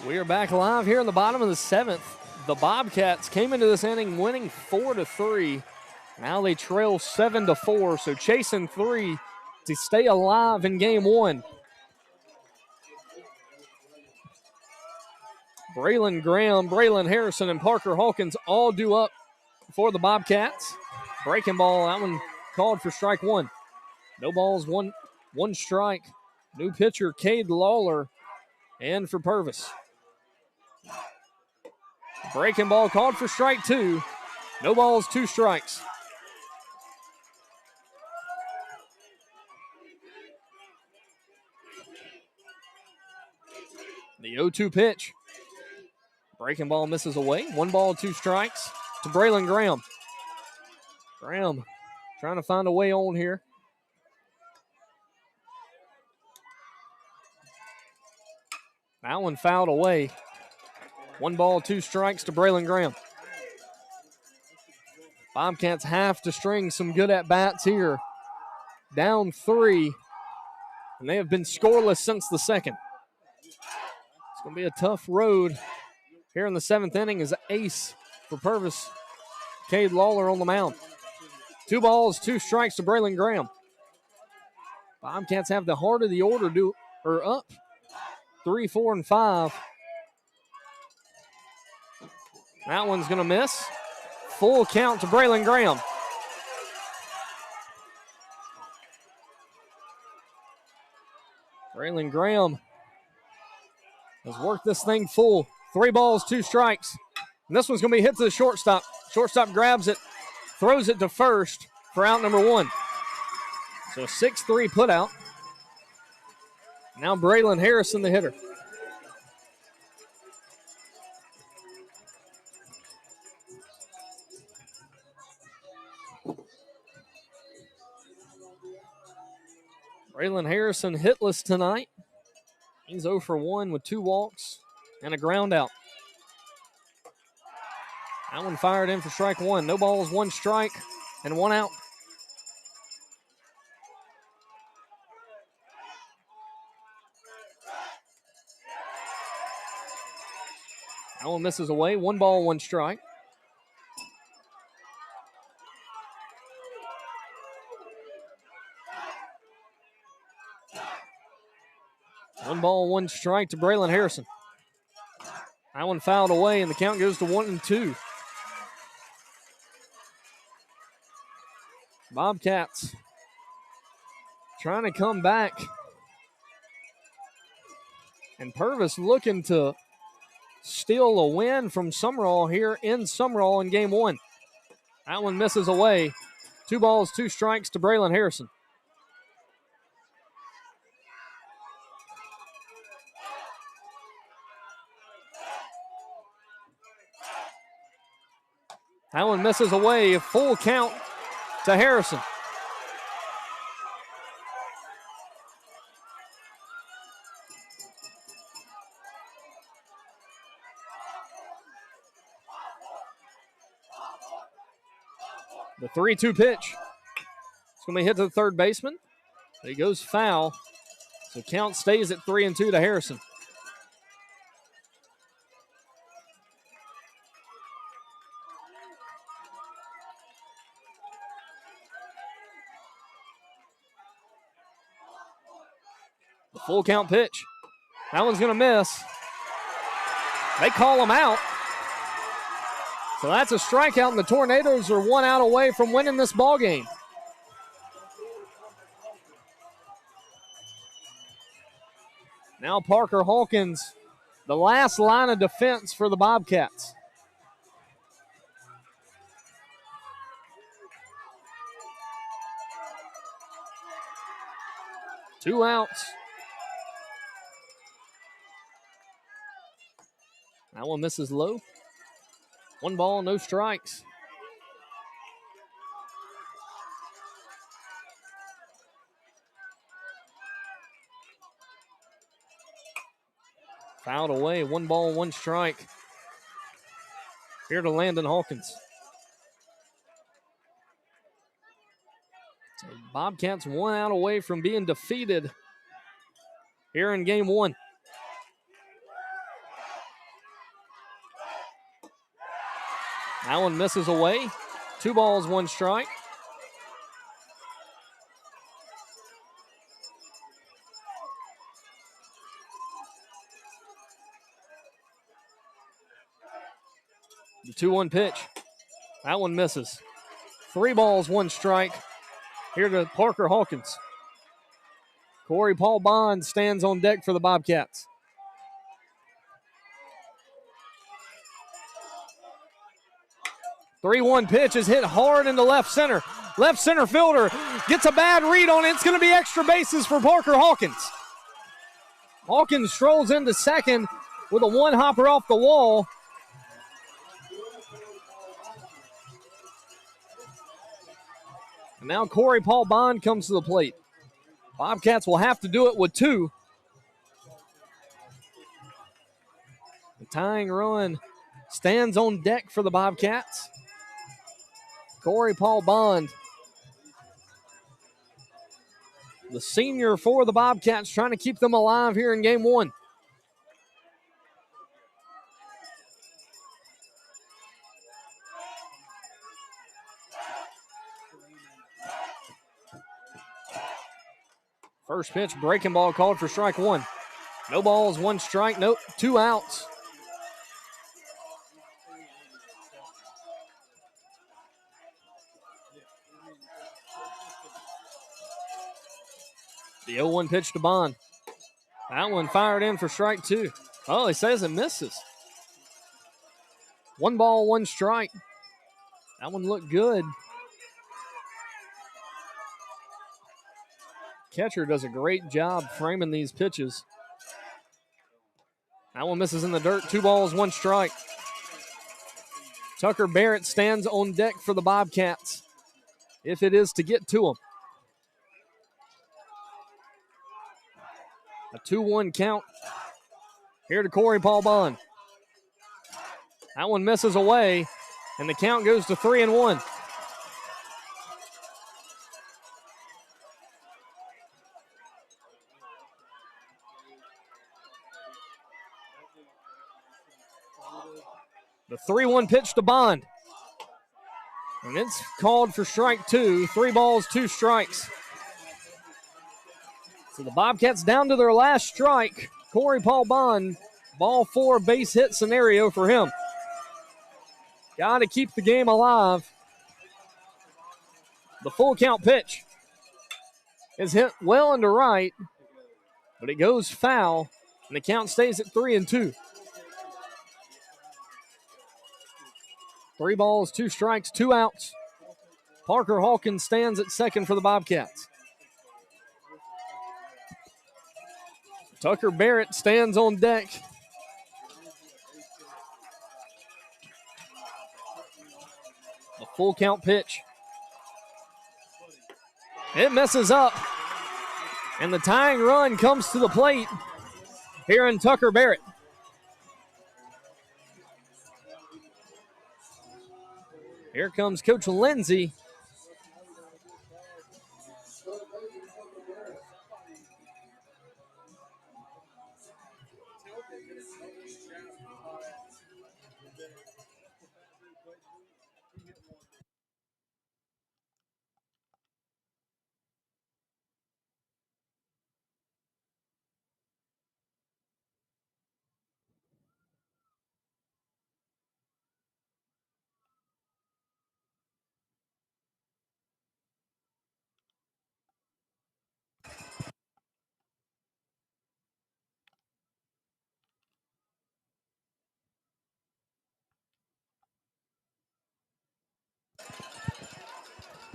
We are back live here in the bottom of the 7th. The Bobcats came into this inning winning 4-3. Now they trail 7-4, so chasing 3 to stay alive in game 1. Braylon Graham, Braylon Harrison, and Parker Hawkins all due up for the Bobcats. Breaking ball, that one called for strike 1. No balls, one strike. New pitcher, Cade Lawler, and for Purvis. Breaking ball called for strike 2. No balls, 2 strikes. The 0-2 pitch. Breaking ball misses away. 1 ball, 2 strikes to Braylon Graham. Graham trying to find a way on here. That one fouled away. 1 ball, 2 strikes to Braylon Graham. Bobcats have to string some good at-bats here. Down 3, and they have been scoreless since the 2nd. It's going to be a tough road here in the 7th inning as ace for Purvis. Cade Lawler on the mound. 2 balls, 2 strikes to Braylon Graham. Bobcats have the heart of the order up 3, 4, and 5. That one's going to miss. Full count to Braylon Graham. Braylon Graham Has worked this thing full. 3 balls, 2 strikes. And this one's going to be hit to the shortstop. Shortstop grabs it, throws it to first for out number 1. So a 6-3 put out. Now Braylon Harrison, the hitter. Braylon Harrison hitless tonight. He's 0 for 1 with 2 walks and a ground out. That one fired in for strike 1. No balls, 1 strike, and 1 out. That one misses away. 1 ball, 1 strike. One ball, 1 strike to Braylon Harrison. That one fouled away, and the count goes to 1-2. Bobcats trying to come back. And Purvis looking to steal a win from Sumrall here in Sumrall in game 1. That one misses away. 2 balls, 2 strikes to Braylon Harrison. That one misses away. A full count to Harrison. The 3-2 pitch. It's going to be hit to the third baseman. It goes foul. So count stays at 3-2 to Harrison. The full count pitch. That one's going to miss. They call him out. So that's a strikeout, and the Tornadoes are 1 out away from winning this ball game. Now Parker Hawkins, the last line of defense for the Bobcats. Two outs. That one misses low. 1 ball, no strikes. Fouled away. 1 ball, 1 strike. Here to Landon Hawkins. So Bobcats 1 out away from being defeated here in game 1. That one misses away. 2 balls, 1 strike. The 2-1 pitch. That one misses. 3 balls, 1 strike. Here to Parker Hawkins. Corey Paul Bond stands on deck for the Bobcats. The 3-1 pitch is hit hard into left center. Left center fielder gets a bad read on it. It's going to be extra bases for Parker Hawkins. Hawkins strolls into second with a 1-hopper off the wall. And now Corey Paul Bond comes to the plate. Bobcats will have to do it with 2. The tying run stands on deck for the Bobcats. Corey Paul Bond, the senior for the Bobcats, trying to keep them alive here in game 1. First pitch, breaking ball called for strike 1. No balls, 1 strike, no, 2 outs. The 0-1 pitch to Bond. That one fired in for strike 2. Oh, he says it misses. 1 ball, 1 strike. That one looked good. Catcher does a great job framing these pitches. That one misses in the dirt. 2 balls, 1 strike. Tucker Barrett stands on deck for the Bobcats, if it is to get to him. A 2-1 count here to Corey Paul Bond. That one misses away, and the count goes to 3-1. The 3-1 pitch to Bond. And it's called for strike 2. 3 balls, 2 strikes. So the Bobcats down to their last strike. Corey Paul Bond, ball 4, base hit scenario for him. Got to keep the game alive. The full count pitch is hit well into right, but it goes foul, and the count stays at 3-2. 3 balls, 2 strikes, 2 outs. Parker Hawkins stands at second for the Bobcats. Tucker Barrett stands on deck. A full count pitch. It messes up, and the tying run comes to the plate here in Tucker Barrett. Here comes Coach Lindsay.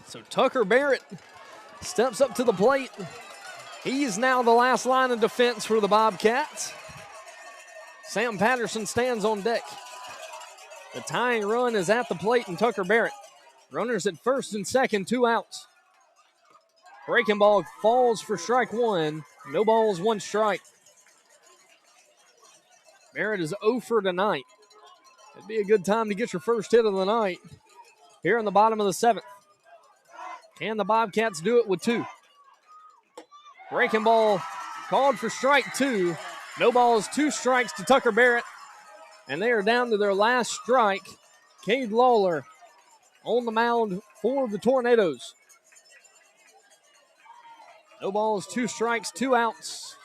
So Tucker Barrett steps up to the plate. He's now the last line of defense for the Bobcats. Sam Patterson stands on deck. The tying run is at the plate in Tucker Barrett. Runners at first and second, 2 outs. Breaking ball falls for strike 1. No balls, 1 strike. Barrett is 0 for tonight. It'd be a good time to get your first hit of the night here in the bottom of the 7th. And the Bobcats do it with 2. Breaking ball called for strike 2. No balls, 2 strikes to Tucker Barrett. And they are down to their last strike. Cade Lawler on the mound for the Tornadoes. No balls, 2 strikes, 2 outs.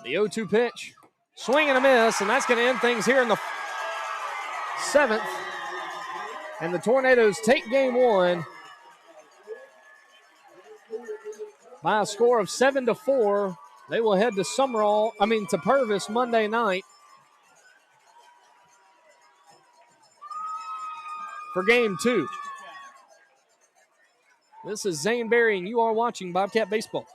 The 0-2 pitch. Swing and a miss, and that's going to end things here in the 7th. And the Tornadoes take game 1 by a score of 7-4. They will head to Purvis Monday night for game 2. This is Zane Berry, and you are watching Bobcat Baseball.